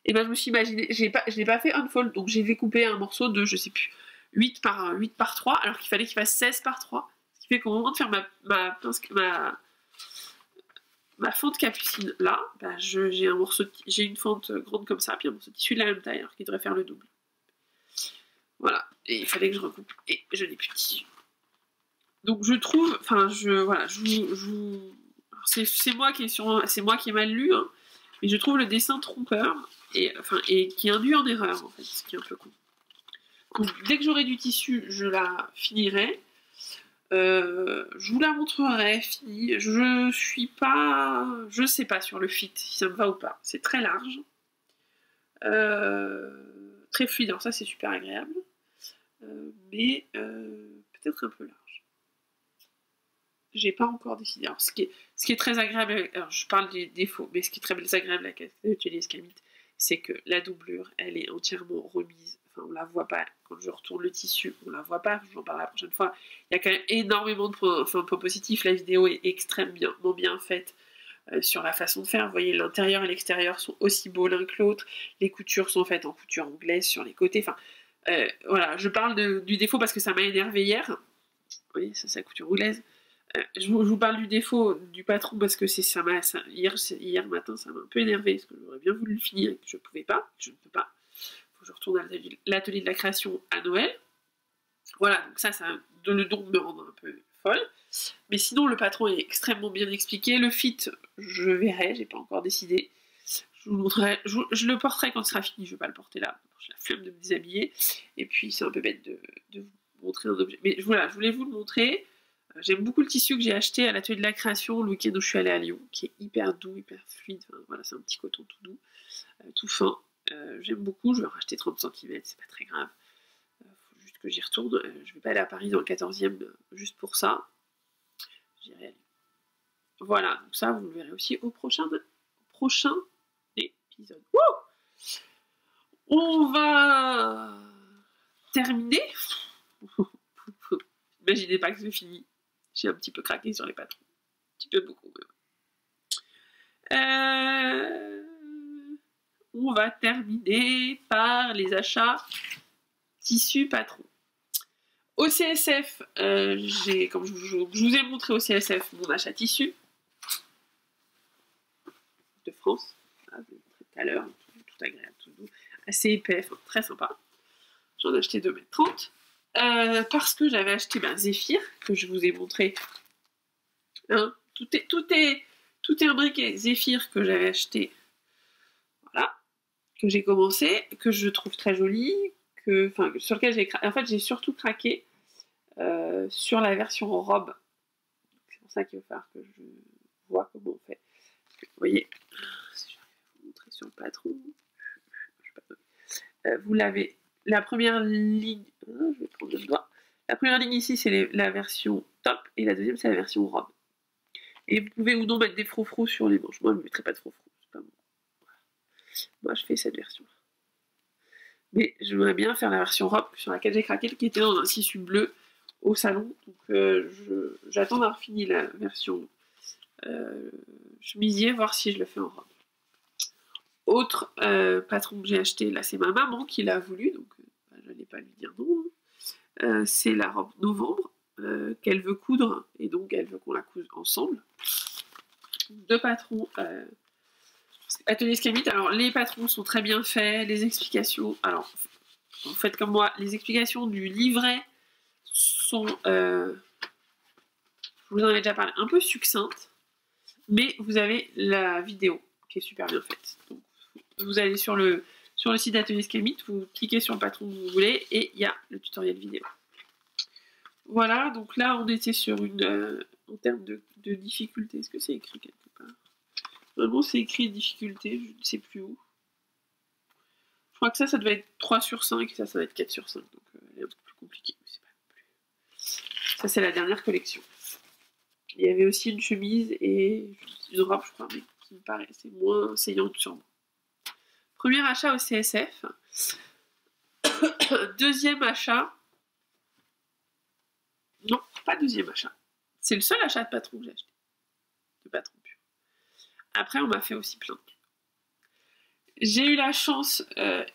Et ben je me suis imaginé, je l'ai pas fait unfold, donc j'ai découpé un morceau de, je sais plus, 8 par 3, alors qu'il fallait qu'il fasse 16 par 3. Ce qui fait qu'au moment de faire ma fente capucine là, bah j'ai un morceau, j'ai une fente grande comme ça, puis un morceau de tissu de la même taille, alors qu'il devrait faire le double. Voilà, et il fallait que je recoupe, et je n'ai plus de tissu. Donc je trouve, enfin voilà, c'est moi qui ai mal lu, hein, mais je trouve le dessin trompeur et qui induit en erreur en fait, ce qui est un peu con. Donc dès que j'aurai du tissu, je la finirai. Je vous la montrerai finie. Je sais pas sur le fit si ça me va ou pas. C'est très large, très fluide. Alors ça c'est super agréable, mais peut-être un peu large. J'ai pas encore décidé. Alors, ce qui est très agréable, alors je parle des défauts, mais ce qui est très agréable avec l'atelier Escamit, c'est que la doublure, elle est entièrement remise. Enfin, on la voit pas. Quand je retourne le tissu, on la voit pas. Je vous en parlerai la prochaine fois. Il y a quand même énormément de points positifs. La vidéo est extrêmement bien faite sur la façon de faire. Vous voyez, l'intérieur et l'extérieur sont aussi beaux l'un que l'autre. Les coutures sont faites en couture anglaise sur les côtés. Enfin, voilà, je parle du défaut parce que ça m'a énervé hier. Vous voyez, ça c'est la couture anglaise. Je vous parle du défaut du patron parce que hier matin ça m'a un peu énervé parce que j'aurais bien voulu le finir et que je ne pouvais pas, je ne peux pas. Faut que je retourne à l'atelier de la création à Noël. Voilà, donc ça le don me rend un peu folle. Mais sinon le patron est extrêmement bien expliqué. Le fit, je verrai, j'ai pas encore décidé. Je vous le montrerai, je le porterai quand ce sera fini, je vais pas le porter là, j'ai la flemme de me déshabiller. Et puis c'est un peu bête de vous montrer un objet. Mais voilà, je voulais vous le montrer. J'aime beaucoup le tissu que j'ai acheté à l'atelier de la création le week-end où je suis allée à Lyon, qui est hyper doux, hyper fluide. Enfin, voilà, c'est un petit coton tout doux, tout fin. J'aime beaucoup, je vais en racheter 30 cm, c'est pas très grave. Faut juste que j'y retourne. Je vais pas aller à Paris dans le 14e juste pour ça. J'irai à Lyon. Voilà, donc ça, vous le verrez aussi au prochain épisode. Wouh! On va terminer. Imaginez pas que c'est fini. J'ai un petit peu craqué sur les patrons. Un petit peu beaucoup même. On va terminer par les achats tissus patron. Au CSF, comme je vous ai montré au CSF mon achat tissu de France. Ah, je l'ai montré tout à l'heure, tout agréable, tout doux, assez épais, enfin, très sympa. J'en ai acheté 2,30 m. Parce que j'avais acheté Zéphyr, que je vous ai montré. Hein, tout est imbriqué. Zéphyr que j'avais acheté, voilà, que j'ai commencé, que je trouve très joli, sur lequel j'ai surtout craqué sur la version robe. C'est pour ça qu'il va falloir que je vois comment on fait. Vous voyez, si j'arrive à vous montrer sur le patron, vous l'avez, la première ligne, je vais prendre le doigt. La première ligne ici, c'est la version top, et la deuxième, c'est la version robe. Et vous pouvez ou non mettre des froufrous sur les manches. Moi, je ne mettrai pas de froufrous, c'est pas bon. Voilà. Moi, je fais cette version-là. Mais j'aimerais bien faire la version robe sur laquelle j'ai craqué, qui était dans un tissu bleu au salon. Donc, j'attends d'avoir fini la version chemisier, voir si je le fais en robe. Autre patron que j'ai acheté, là, c'est ma maman qui l'a voulu, donc je n'allais pas lui dire non. C'est la robe novembre qu'elle veut coudre, et donc elle veut qu'on la couse ensemble. Deux patrons atelier Escamit. Alors les patrons sont très bien faits, les explications, alors en fait comme moi, les explications du livret sont, je vous en avais déjà parlé, un peu succinctes, mais vous avez la vidéo qui est super bien faite. Donc vous allez sur le site d'Atelier Escamit, vous cliquez sur le patron que vous voulez et il y a le tutoriel vidéo. Voilà, donc là on était sur en termes de difficulté, est-ce que c'est écrit quelque part? Normalement c'est écrit difficulté, je ne sais plus où. Je crois que ça devait être 3 sur 5 et ça va être 4 sur 5, donc elle est un peu plus compliquée, mais c'est pas non plus. Ça c'est la dernière collection. Il y avait aussi une chemise et une robe, je crois, mais qui me paraissait moins saillante sur moi. Premier achat au CSF. Deuxième achat. Non, pas deuxième achat. C'est le seul achat de patron que j'ai acheté. De patron pur. Après, on m'a fait aussi plein de trucs. J'ai eu la chance,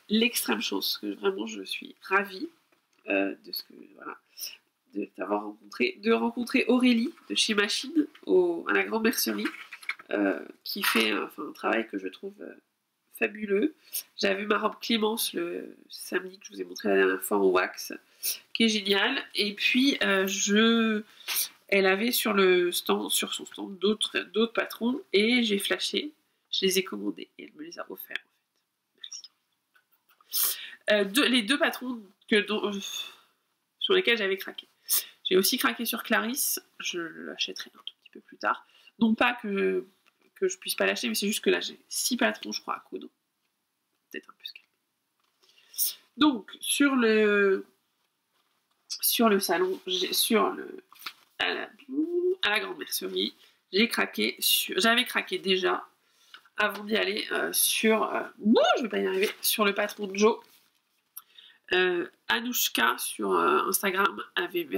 l'extrême chance, que vraiment je suis ravie de ce que voilà, de rencontrer Aurélie de chez Machine à la Grande Mercerie, qui fait un travail que je trouve fabuleux. J'avais vu ma robe Clémence le samedi que je vous ai montré la dernière fois en wax, qui est géniale. Et puis elle avait sur son stand d'autres patrons et j'ai flashé, je les ai commandés et elle me les a offerts. Merci. Les deux patrons sur lesquels j'avais craqué. J'ai aussi craqué sur Clarisse, je l'achèterai un tout petit peu plus tard. Non pas que je puisse pas l'acheter, mais c'est juste que là j'ai 6 patrons, je crois, à coudre. Peut-être un peu calme. Donc, sur le salon, à la Grande Mercerie, j'avais craqué déjà avant d'y aller je vais pas y arriver, sur le patron de Joe. Anouchka sur Instagram avait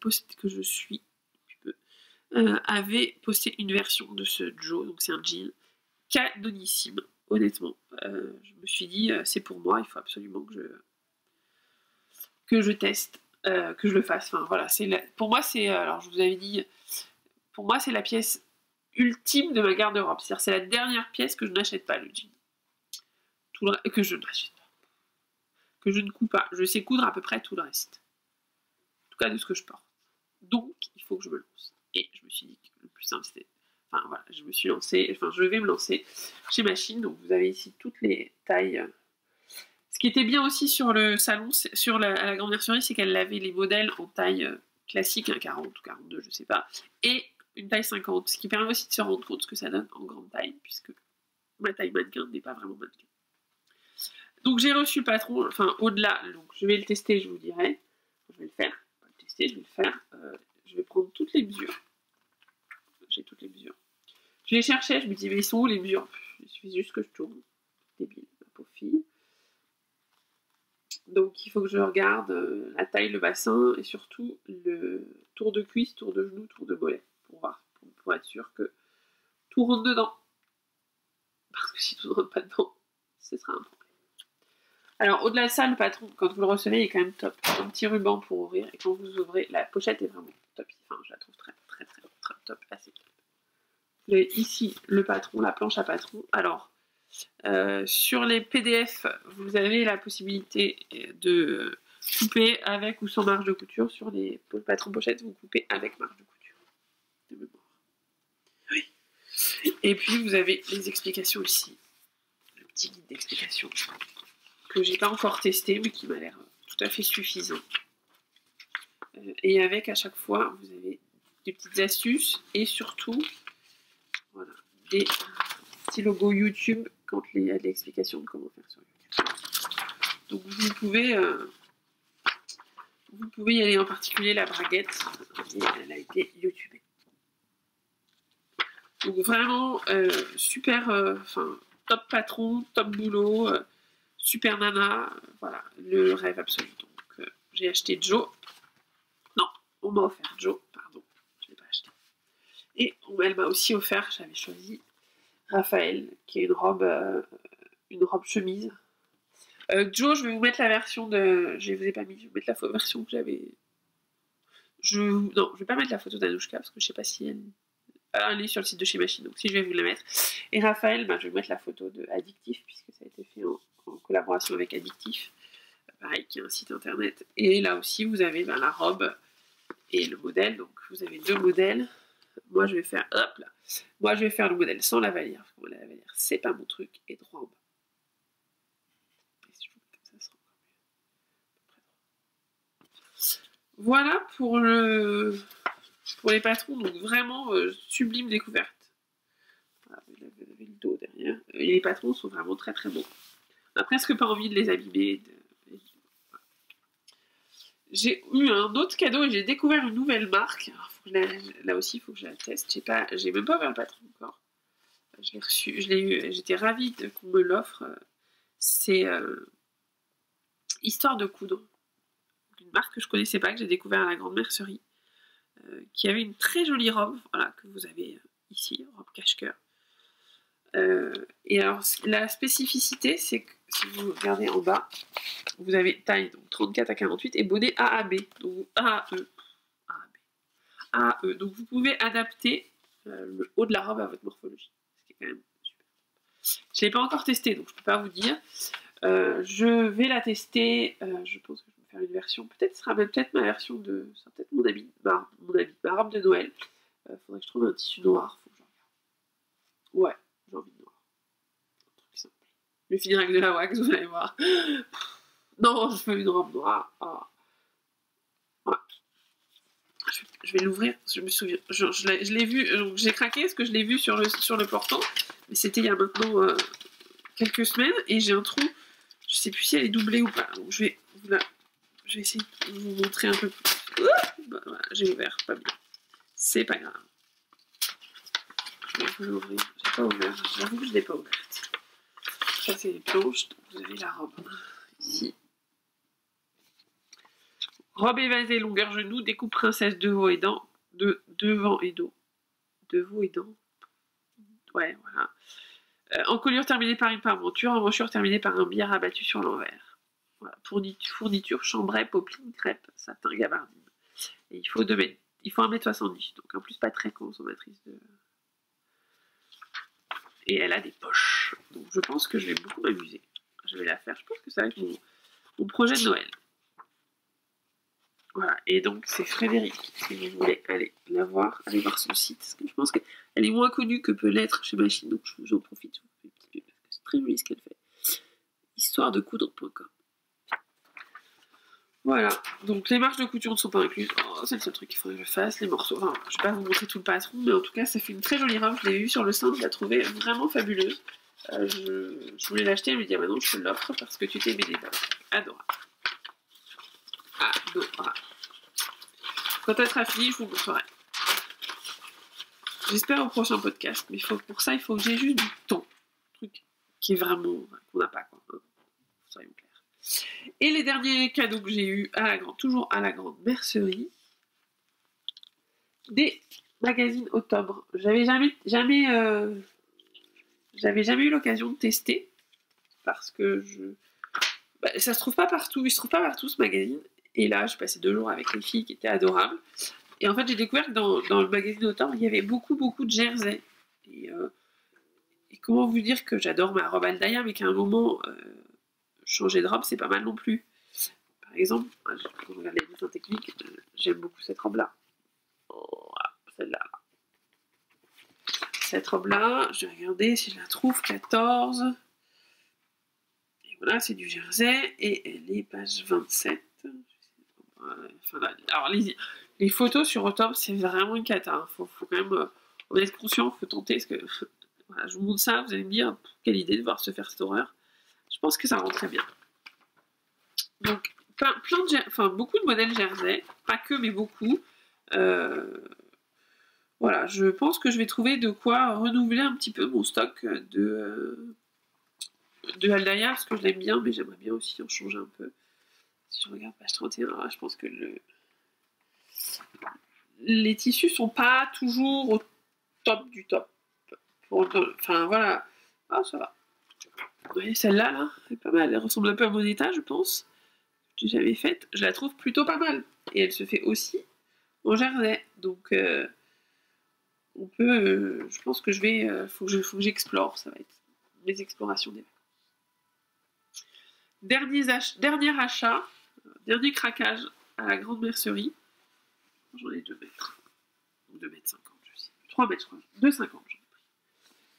posté que je suis avait posté une version de ce Joe, donc c'est un jean canonissime, honnêtement. Je me suis dit, c'est pour moi, il faut absolument que je teste, que je le fasse. Enfin voilà, pour moi c'est, alors je vous avais dit, pour moi c'est la pièce ultime de ma garde-robe. C'est-à-dire c'est la dernière pièce que je n'achète pas, le jean. Que je n'achète pas. Que je ne couds pas. Je sais coudre à peu près tout le reste. En tout cas de ce que je porte. Donc il faut que je me lance. Et je me suis dit que le plus simple c'était... Enfin voilà, je me suis lancée, je vais me lancer chez Machine. Donc vous avez ici toutes les tailles. Ce qui était bien aussi sur le salon, à la Grande Mercerie, c'est qu'elle avait les modèles en taille classique, 40 ou 42, je sais pas, et une taille 50, ce qui permet aussi de se rendre compte ce que ça donne en grande taille, puisque ma taille mannequin n'est pas vraiment mannequin. Donc j'ai reçu le patron, au-delà, donc je vais le tester, je vous dirai. Je vais le faire, pas le tester, je vais le faire. Je vais prendre toutes les mesures. J'ai toutes les mesures. Je les cherchais, je me disais, mais ils sont où les mesures? Il suffit juste que je tourne. Débile, ma pauvre fille. Donc il faut que je regarde la taille, le bassin et surtout le tour de cuisse, tour de genou, tour de mollet pour voir, pour être sûr que tout rentre dedans. Parce que si tout ne rentre pas dedans, ce sera un problème. Alors au-delà de ça, le patron, quand vous le recevez, il est quand même top. Un petit ruban pour ouvrir et quand vous ouvrez, la pochette est vraiment top. Enfin, je la trouve très très très très top, assez top. Vous avez ici le patron, la planche à patron. Alors sur les PDF, vous avez la possibilité de couper avec ou sans marge de couture. Sur les patrons pochettes, vous coupez avec marge de couture. De mémoire. Oui. Et puis vous avez les explications ici. Le petit guide d'explication que j'ai pas encore testé, mais qui m'a l'air tout à fait suffisant. Et avec à chaque fois, vous avez des petites astuces et surtout, voilà, des petits logos YouTube quand il y a de l'explication de comment faire sur YouTube. Donc vous pouvez y aller, en particulier la braguette, et elle a été YouTubée. Donc vraiment super, top patron, top boulot, super nana, voilà, le rêve absolu. Donc j'ai acheté Joe. Non, on m'a offert Joe, pardon, je ne l'ai pas acheté. Et elle m'a aussi offert, j'avais choisi Raphaël, qui est une robe chemise. Joe, je vais vous mettre la version de... Je ne vous ai pas mis, je vais vous mettre la version que j'avais... Non, je ne vais pas mettre la photo d'Anouchka, parce que je ne sais pas si elle... Elle est sur le site de chez Machine, donc si je vais vous la mettre. Et Raphaël, je vais vous mettre la photo de Addictif, puisque ça a été fait en collaboration avec Addictif. Pareil, qui est un site internet. Et là aussi, vous avez la robe et le modèle. Donc, vous avez deux modèles. Moi, je vais faire... Hop là. Moi, je vais faire le modèle sans lavalière, parce que la lavalière, c'est pas mon truc. Et droit en bas. Voilà pour les patrons, donc vraiment sublime découverte. Voilà, vous avez le dos derrière. Et les patrons sont vraiment très très beaux. On a presque pas envie de les abîmer. J'ai eu un autre cadeau et j'ai découvert une nouvelle marque. Alors, là aussi, il faut que je la teste. J'ai même pas ouvert le patron encore. Je l'ai reçu, je l'ai eu. J'étais ravie qu'on me l'offre. C'est Histoire de coudre. Une marque que je connaissais pas, que j'ai découvert à la Grande Mercerie, qui avait une très jolie robe, voilà, que vous avez ici, robe cache-cœur. Et alors, la spécificité, c'est que si vous regardez en bas, vous avez taille donc 34 à 48 et bonnet AAB, donc AE. Donc vous pouvez adapter le haut de la robe à votre morphologie. Ce qui est quand même super. Je ne l'ai pas encore testé, donc je ne peux pas vous dire. Je vais la tester. Je pense que je vais faire une version. Peut-être ce sera même peut-être ma version de. Ce sera peut-être mon habit, ma robe de Noël. Faudrait que je trouve un tissu noir. Faut que je regarde. Ouais, j'ai envie de noir. Un truc simple. Je vais finir avec de la wax, vous allez voir. Non, je veux une robe noire. Ah. Ouais. Je vais l'ouvrir, je me souviens. Je l'ai vu, j'ai craqué parce que je l'ai vu sur le portant. Mais c'était il y a maintenant quelques semaines. Et j'ai un trou. Je sais plus si elle est doublée ou pas. Donc je vais essayer de vous montrer un peu plus. Voilà, j'ai ouvert, pas bien. C'est pas grave. Je vais l'ouvrir. J'ai pas ouvert. J'avoue que je l'ai pas ouverte. Ça, c'est les planches. Donc vous avez la robe ici. Robe évasée, longueur genou, découpe princesse devant et dos. Devant et dos. Devant et dents. Ouais, voilà. Encolure terminée par une parmenture, emmanchure terminée par un biais rabattu sur l'envers. Voilà. Fourniture, chambray, popeline, crêpe, satin, gabardine. Et il faut 1m70, donc en plus pas très consommatrice de... Et elle a des poches. Donc je pense que je vais beaucoup m'amuser. Je vais la faire, je pense que ça va être mon projet de Noël. Voilà, et donc c'est Frédéric, si vous voulez aller la voir, aller voir son site, parce que je pense qu'elle est moins connue que peut l'être chez Machine, donc j'en profite, parce que c'est très joli ce qu'elle fait. Histoiredecoudre.com. Voilà, donc les marges de couture ne sont pas incluses, c'est le seul truc qu'il faudrait que je fasse, les morceaux, enfin, je vais pas vous montrer tout le patron, mais en tout cas ça fait une très jolie robe, je l'ai vue sur le site, je la trouvais vraiment fabuleuse. Je voulais l'acheter, elle me dit, ah bah non, je te l'offre parce que tu t'es aimé des balles. Adorable. Adorable. Quand elle sera finie, je vous montrerai. J'espère au prochain podcast, mais pour ça, il faut que j'ai juste du temps. Un truc qui est vraiment... qu'on n'a pas, quoi. Soyons clairs. Et les derniers cadeaux que j'ai eus toujours à la grande mercerie, des magazines octobre. J'avais jamais eu l'occasion de tester, parce que ça se trouve pas partout. Il se trouve pas partout, ce magazine. Et là, j'ai passé 2 jours avec les filles qui étaient adorables. Et en fait, j'ai découvert que dans le magazine Automne, il y avait beaucoup de jerseys. Et comment vous dire que j'adore ma robe Aldaïa, mais qu'à un moment, changer de robe, c'est pas mal non plus. Par exemple, quand je regarde les dessins techniques, j'aime beaucoup cette robe-là. Oh, celle-là. Cette robe-là, je vais regarder si je la trouve, 14. Et voilà, c'est du jersey. Et elle est page 27. Alors les photos sur Automne, c'est vraiment une cata. Hein. Faut quand même en être conscient, faut tenter. Parce que voilà, je vous montre ça, vous allez me dire quelle idée de voir se faire cette horreur. Je pense que ça rend très bien. Donc beaucoup de modèles jersey, pas que mais beaucoup. Voilà, je pense que je vais trouver de quoi renouveler un petit peu mon stock de Aldaïa parce que je l'aime bien, mais j'aimerais bien aussi en changer un peu. Si je regarde page 31, je pense que les tissus sont pas toujours au top du top. Enfin voilà. Ah, ça va. Vous voyez celle-là, là, elle est pas mal. Elle ressemble un peu à Moneta, je pense. Que j'avais faite. Je la trouve plutôt pas mal. Et elle se fait aussi en jersey. Donc on peut. Je pense que je vais. Faut que j'explore. Ça va être mes explorations des dernier achat. Dernier craquage à la grande mercerie. J'en ai 2 mètres. 2 mètres 50, je sais. 3 mètres, je crois. 2,50, j'en ai pris.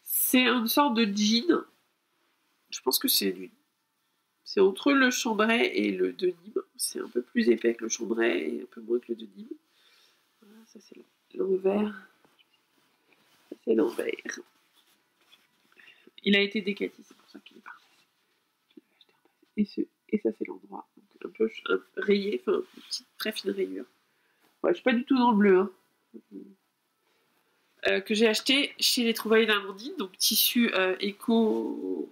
C'est une sorte de jean. Je pense que c'est entre le chambray et le denim. C'est un peu plus épais que le chambray et un peu moins que le denim. Voilà, ça c'est l'envers. Ça c'est l'envers. Il a été décati, c'est pour ça qu'il est parti. Et ça c'est l'endroit. Donc un peu rayé, enfin une petite très fine rayure. Ouais, je suis pas du tout dans le bleu. Hein. Que j'ai acheté chez les Trouvailles d'Amandine, donc tissu éco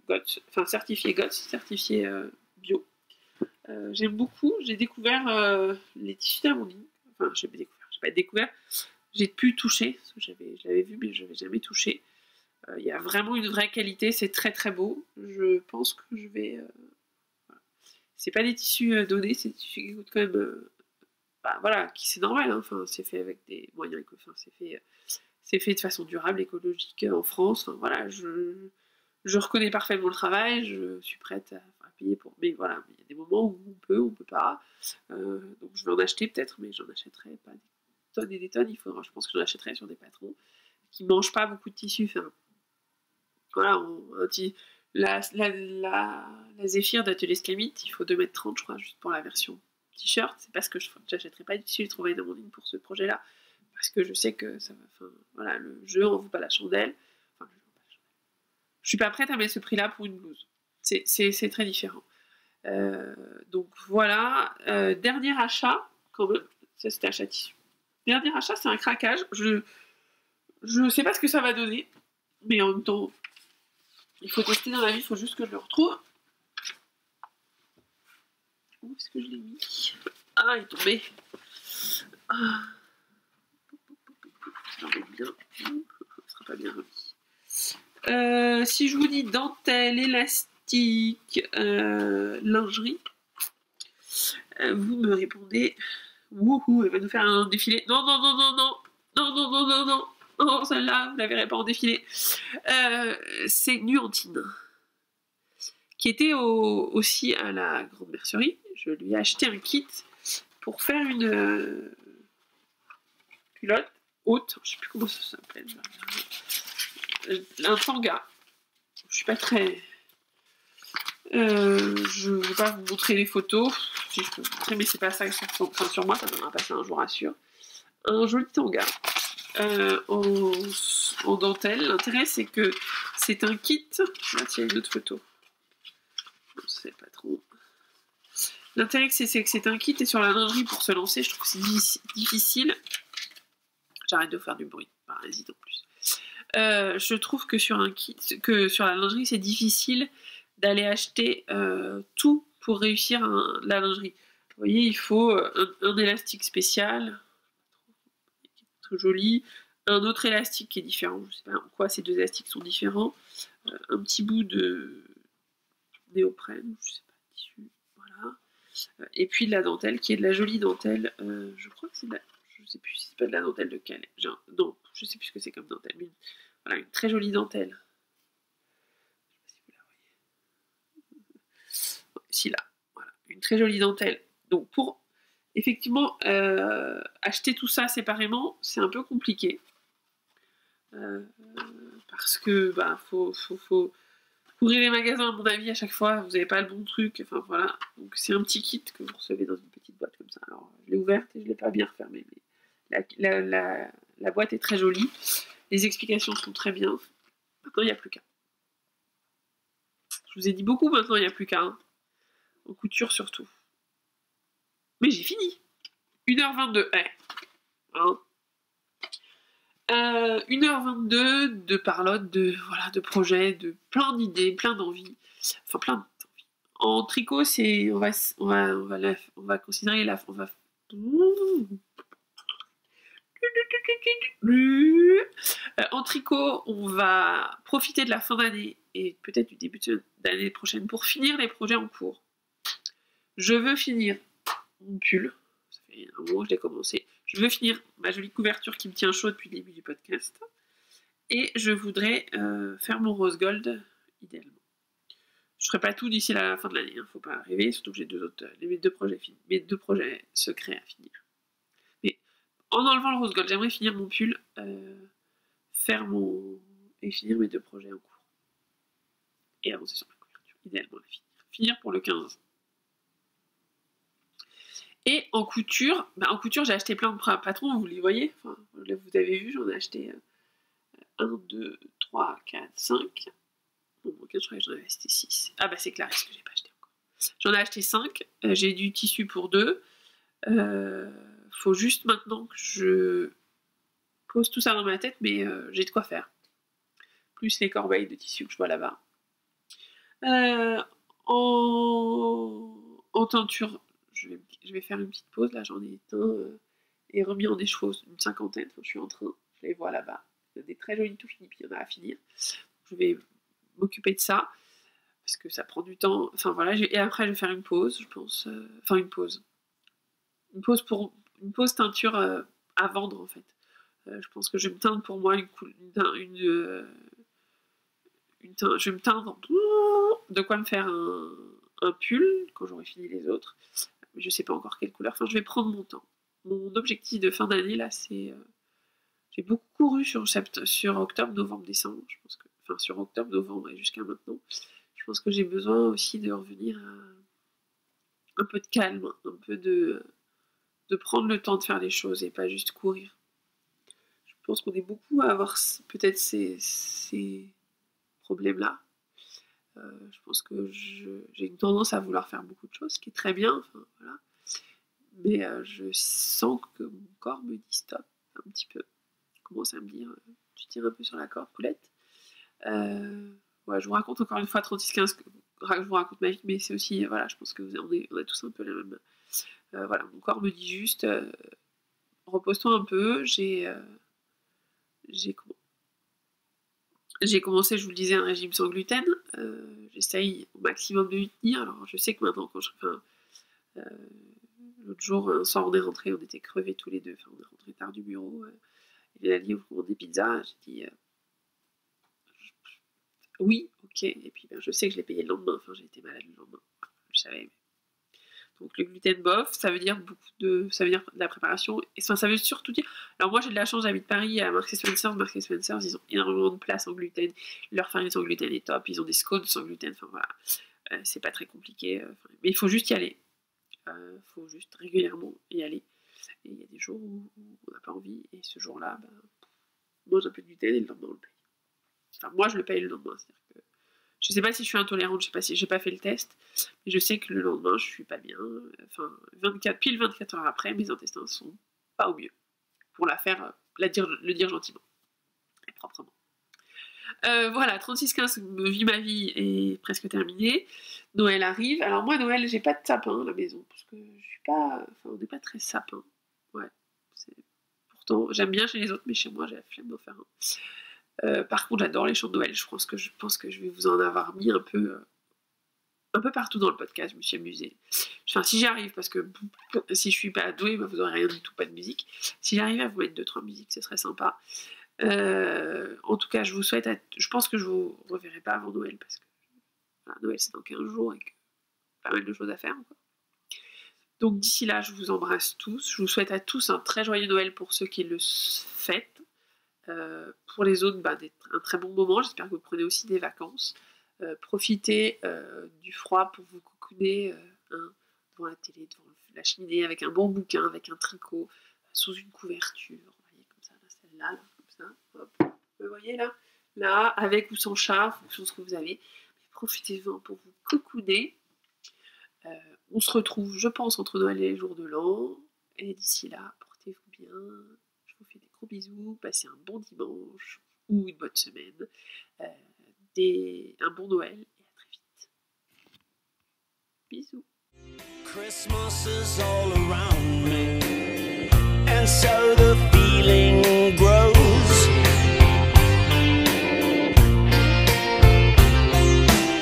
GOTS, enfin certifié GOTS, certifié bio. J'aime beaucoup, j'ai découvert les tissus d'Amandine, enfin j'ai pas découvert, j'ai pu toucher, parce que je l'avais vu mais je n'avais jamais touché. Il y a vraiment une vraie qualité, c'est très très beau. Je pense que je vais... voilà. C'est pas des tissus donnés, c'est des tissus qui coûtent quand même... voilà, qui c'est normal, hein. Enfin, c'est fait avec des moyens, enfin, c'est fait de façon durable, écologique en France. Enfin, voilà, je reconnais parfaitement le travail, je suis prête à payer pour... Mais voilà, il y a des moments où on peut pas. Donc je vais en acheter peut-être, mais j'en achèterai pas des tonnes et des tonnes. Je pense que j'en achèterai sur des patrons qui mangent pas beaucoup de tissu. Enfin, voilà, la Zéphyr d'Atelier Scamit, il faut 2,30 m, je crois, juste pour la version t-shirt. C'est parce que j'achèterai pas de tissu, je trouverai dans mon ligne pour ce projet-là. Parce que je sais que ça va. Enfin, voilà, le jeu en vaut pas la chandelle. Enfin, je suis pas prête à mettre ce prix-là pour une blouse. C'est très différent. Donc voilà. Dernier achat, quand même. Ça, c'était achat tissu. Dernier achat, c'est un craquage. Je sais pas ce que ça va donner. Mais en même temps, il faut tester dans la vie, il faut juste que je le retrouve. Où est-ce que je l'ai mis? Ah, il est tombé. Ah. Ça va être bien. Ça sera pas bien remis. Si je vous dis dentelle, élastique, lingerie, vous me répondez wouhou, elle va nous faire un défilé. Non, non, non, non, non, non, non, non, non, non, non, celle-là, vous la verrez pas en défilé. C'est Nuantine, qui était aussi à la grande mercerie. Je lui ai acheté un kit pour faire une culotte haute, je sais plus comment ça s'appelle. Un tanga. Je suis pas très... je vais pas vous montrer les photos. Si je peux vous montrer, mais c'est pas ça sur moi, ça donnera pas ça un jour, rassure. Un joli tanga en dentelle. L'intérêt, c'est que c'est un kit. Là, il y a une autre photo. Non, c'est pas trop. L'intérêt, c'est que c'est un kit et sur la lingerie pour se lancer, je trouve que c'est difficile. J'arrête de faire du bruit, parasite en plus. Je trouve que sur la lingerie, c'est difficile d'aller acheter tout pour réussir la lingerie. Vous voyez, il faut un élastique spécial, très joli, un autre élastique qui est différent, je sais pas en quoi ces deux élastiques sont différents, un petit bout de néoprène, je sais pas, tissu, voilà, et puis de la dentelle qui est de la jolie dentelle, je crois que c'est de la... Je sais plus si c'est pas de la dentelle de Calais. Non, je sais plus ce que c'est comme dentelle, mais voilà, une très jolie dentelle. Je sais pas si vous la voyez. Ici, là. Voilà, une très jolie dentelle. Donc, pour effectivement acheter tout ça séparément, c'est un peu compliqué. Parce que, faut courir les magasins, à mon avis, à chaque fois, vous n'avez pas le bon truc. Enfin, voilà. Donc, c'est un petit kit que vous recevez dans une petite boîte comme ça. Alors, je l'ai ouverte et je ne l'ai pas bien refermée, mais la boîte est très jolie. Les explications sont très bien. Maintenant, il n'y a plus qu'à. Je vous ai dit beaucoup, maintenant, il n'y a plus qu'à. En couture, surtout. Mais j'ai fini. 1h22. Hein. 1h22 de parlotte, de projets, de plein d'idées, plein d'envies. Enfin, plein d'envies. En tricot, on va considérer en tricot, on va profiter de la fin d'année et peut-être du début d'année prochaine pour finir les projets en cours. Je veux finir mon pull. Ça fait un moment que je l'ai commencé. Je veux finir ma jolie couverture qui me tient chaud depuis le début du podcast. Et je voudrais faire mon rose gold, idéalement. Je ne ferai pas tout d'ici la fin de l'année, hein, faut pas rêver, surtout que j'ai mes deux projets secrets à finir. Mais en enlevant le rose gold, j'aimerais finir mon pull, et finir mes deux projets en cours. Et avancer sur ma couverture, idéalement la finir. Finir pour le 15. Et en couture, j'ai acheté plein de patrons, vous les voyez, enfin, là, vous avez vu, j'en ai acheté 1, 2, 3, 4, 5. Bon, je crois que j'en avais acheté 6. Ah c'est Clarisse que j'ai pas acheté encore. J'en ai acheté 5, j'ai du tissu pour 2. Faut juste maintenant que je pose tout ça dans ma tête, mais j'ai de quoi faire. Plus les corbeilles de tissu que je vois là-bas. En teinture, je vais faire une petite pause, là j'en ai éteint et remis en écheveau une 50aine, je suis en train, je les vois là-bas. Il y a des très jolis tout finis, puis il y en a à finir. Je vais m'occuper de ça, parce que ça prend du temps. Enfin voilà, et après je vais faire une pause, je pense. Enfin une pause. Une pause teinture à vendre en fait. Je pense que je vais me teindre pour moi je vais me teindre de quoi me faire un pull quand j'aurai fini les autres. Mais je sais pas encore quelle couleur. Enfin, je vais prendre mon temps. Mon objectif de fin d'année là, c'est j'ai beaucoup couru sur octobre, novembre, décembre. Je pense que, enfin, sur octobre, novembre et jusqu'à maintenant. Je pense que j'ai besoin aussi de revenir à un peu de calme, un peu de prendre le temps de faire les choses et pas juste courir. Je pense qu'on est beaucoup à avoir peut-être ces problèmes-là. Je pense que j'ai une tendance à vouloir faire beaucoup de choses, ce qui est très bien, enfin, voilà. Mais je sens que mon corps me dit stop un petit peu. Il commence à me dire, tu tires un peu sur la corde, poulette. Ouais, je vous raconte encore une fois 36-15, je vous raconte ma vie, mais c'est aussi, voilà, je pense que on a tous un peu la même. Voilà, mon corps me dit juste, repose-toi un peu, j'ai commencé, je vous le disais, un régime sans gluten. J'essaye au maximum de m'y tenir. Alors, je sais que maintenant, l'autre jour, un soir, on est rentrés, on était crevés tous les deux. Enfin, on est rentrés tard du bureau. Il a dit, vous commandez des pizzas. J'ai dit, oui, ok. Et puis, je sais que je l'ai payé le lendemain. Enfin, j'ai été malade le lendemain. Je savais. Donc le gluten bof, ça veut dire de la préparation. Et ça veut surtout dire. Alors moi j'ai de la chance, j'habite Paris à Marks & Spencer. Marks & Spencer, ils ont énormément de place en gluten. Leur farine sans gluten est top. Ils ont des scones sans gluten. Enfin voilà, c'est pas très compliqué. Mais il faut juste y aller. Il faut juste régulièrement y aller. Et il y a des jours où on n'a pas envie. Et ce jour-là, on mange un peu de gluten et le lendemain on le paye. Enfin moi je le paye le lendemain. C'est-à-dire que je sais pas si je suis intolérante, je sais pas si j'ai pas fait le test, mais je sais que le lendemain je suis pas bien. Enfin, 24 heures après, mes intestins sont pas au mieux. Pour le dire gentiment et proprement. Voilà, 36-15, ma vie est presque terminée. Noël arrive. Alors moi, Noël, j'ai pas de sapin à la maison, parce que je suis pas. Enfin, on n'est pas très sapin. Ouais. Pourtant, j'aime bien chez les autres, mais chez moi, j'ai la flemme d'en faire un. Par contre, j'adore les chants de Noël. Je pense que je vais vous en avoir mis un peu partout dans le podcast. Je me suis amusée. Enfin, si j'y arrive, parce que si je suis pas douée, vous n'aurez rien du tout, pas de musique. Si j'arrive à vous mettre 2-3 musiques, ce serait sympa. En tout cas, je vous souhaite. Je pense que je vous reverrai pas avant Noël, parce que voilà, Noël c'est dans 15 jours et que pas mal de choses à faire encore. Donc d'ici là, je vous embrasse tous. Je vous souhaite à tous un très joyeux Noël pour ceux qui le fêtent. Pour les autres, d'être un très bon moment. J'espère que vous prenez aussi des vacances. Profitez du froid pour vous cocooner devant la télé, devant la cheminée, avec un bon bouquin, avec un tricot, sous une couverture. Vous voyez, comme ça, là, celle-là, là, comme ça. Hop. Vous voyez là, avec ou sans chat, en fonction de ce que vous avez. Mais profitez-en pour vous cocooner. On se retrouve, je pense, entre Noël et les jours de l'an. Et d'ici là, portez-vous bien. Je vous fais des gros bisous. Passez un bon dimanche ou une bonne semaine. Un bon Noël et à très vite. Bisous. Christmas is all around me, and so the feeling grows.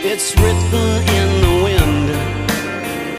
It's written in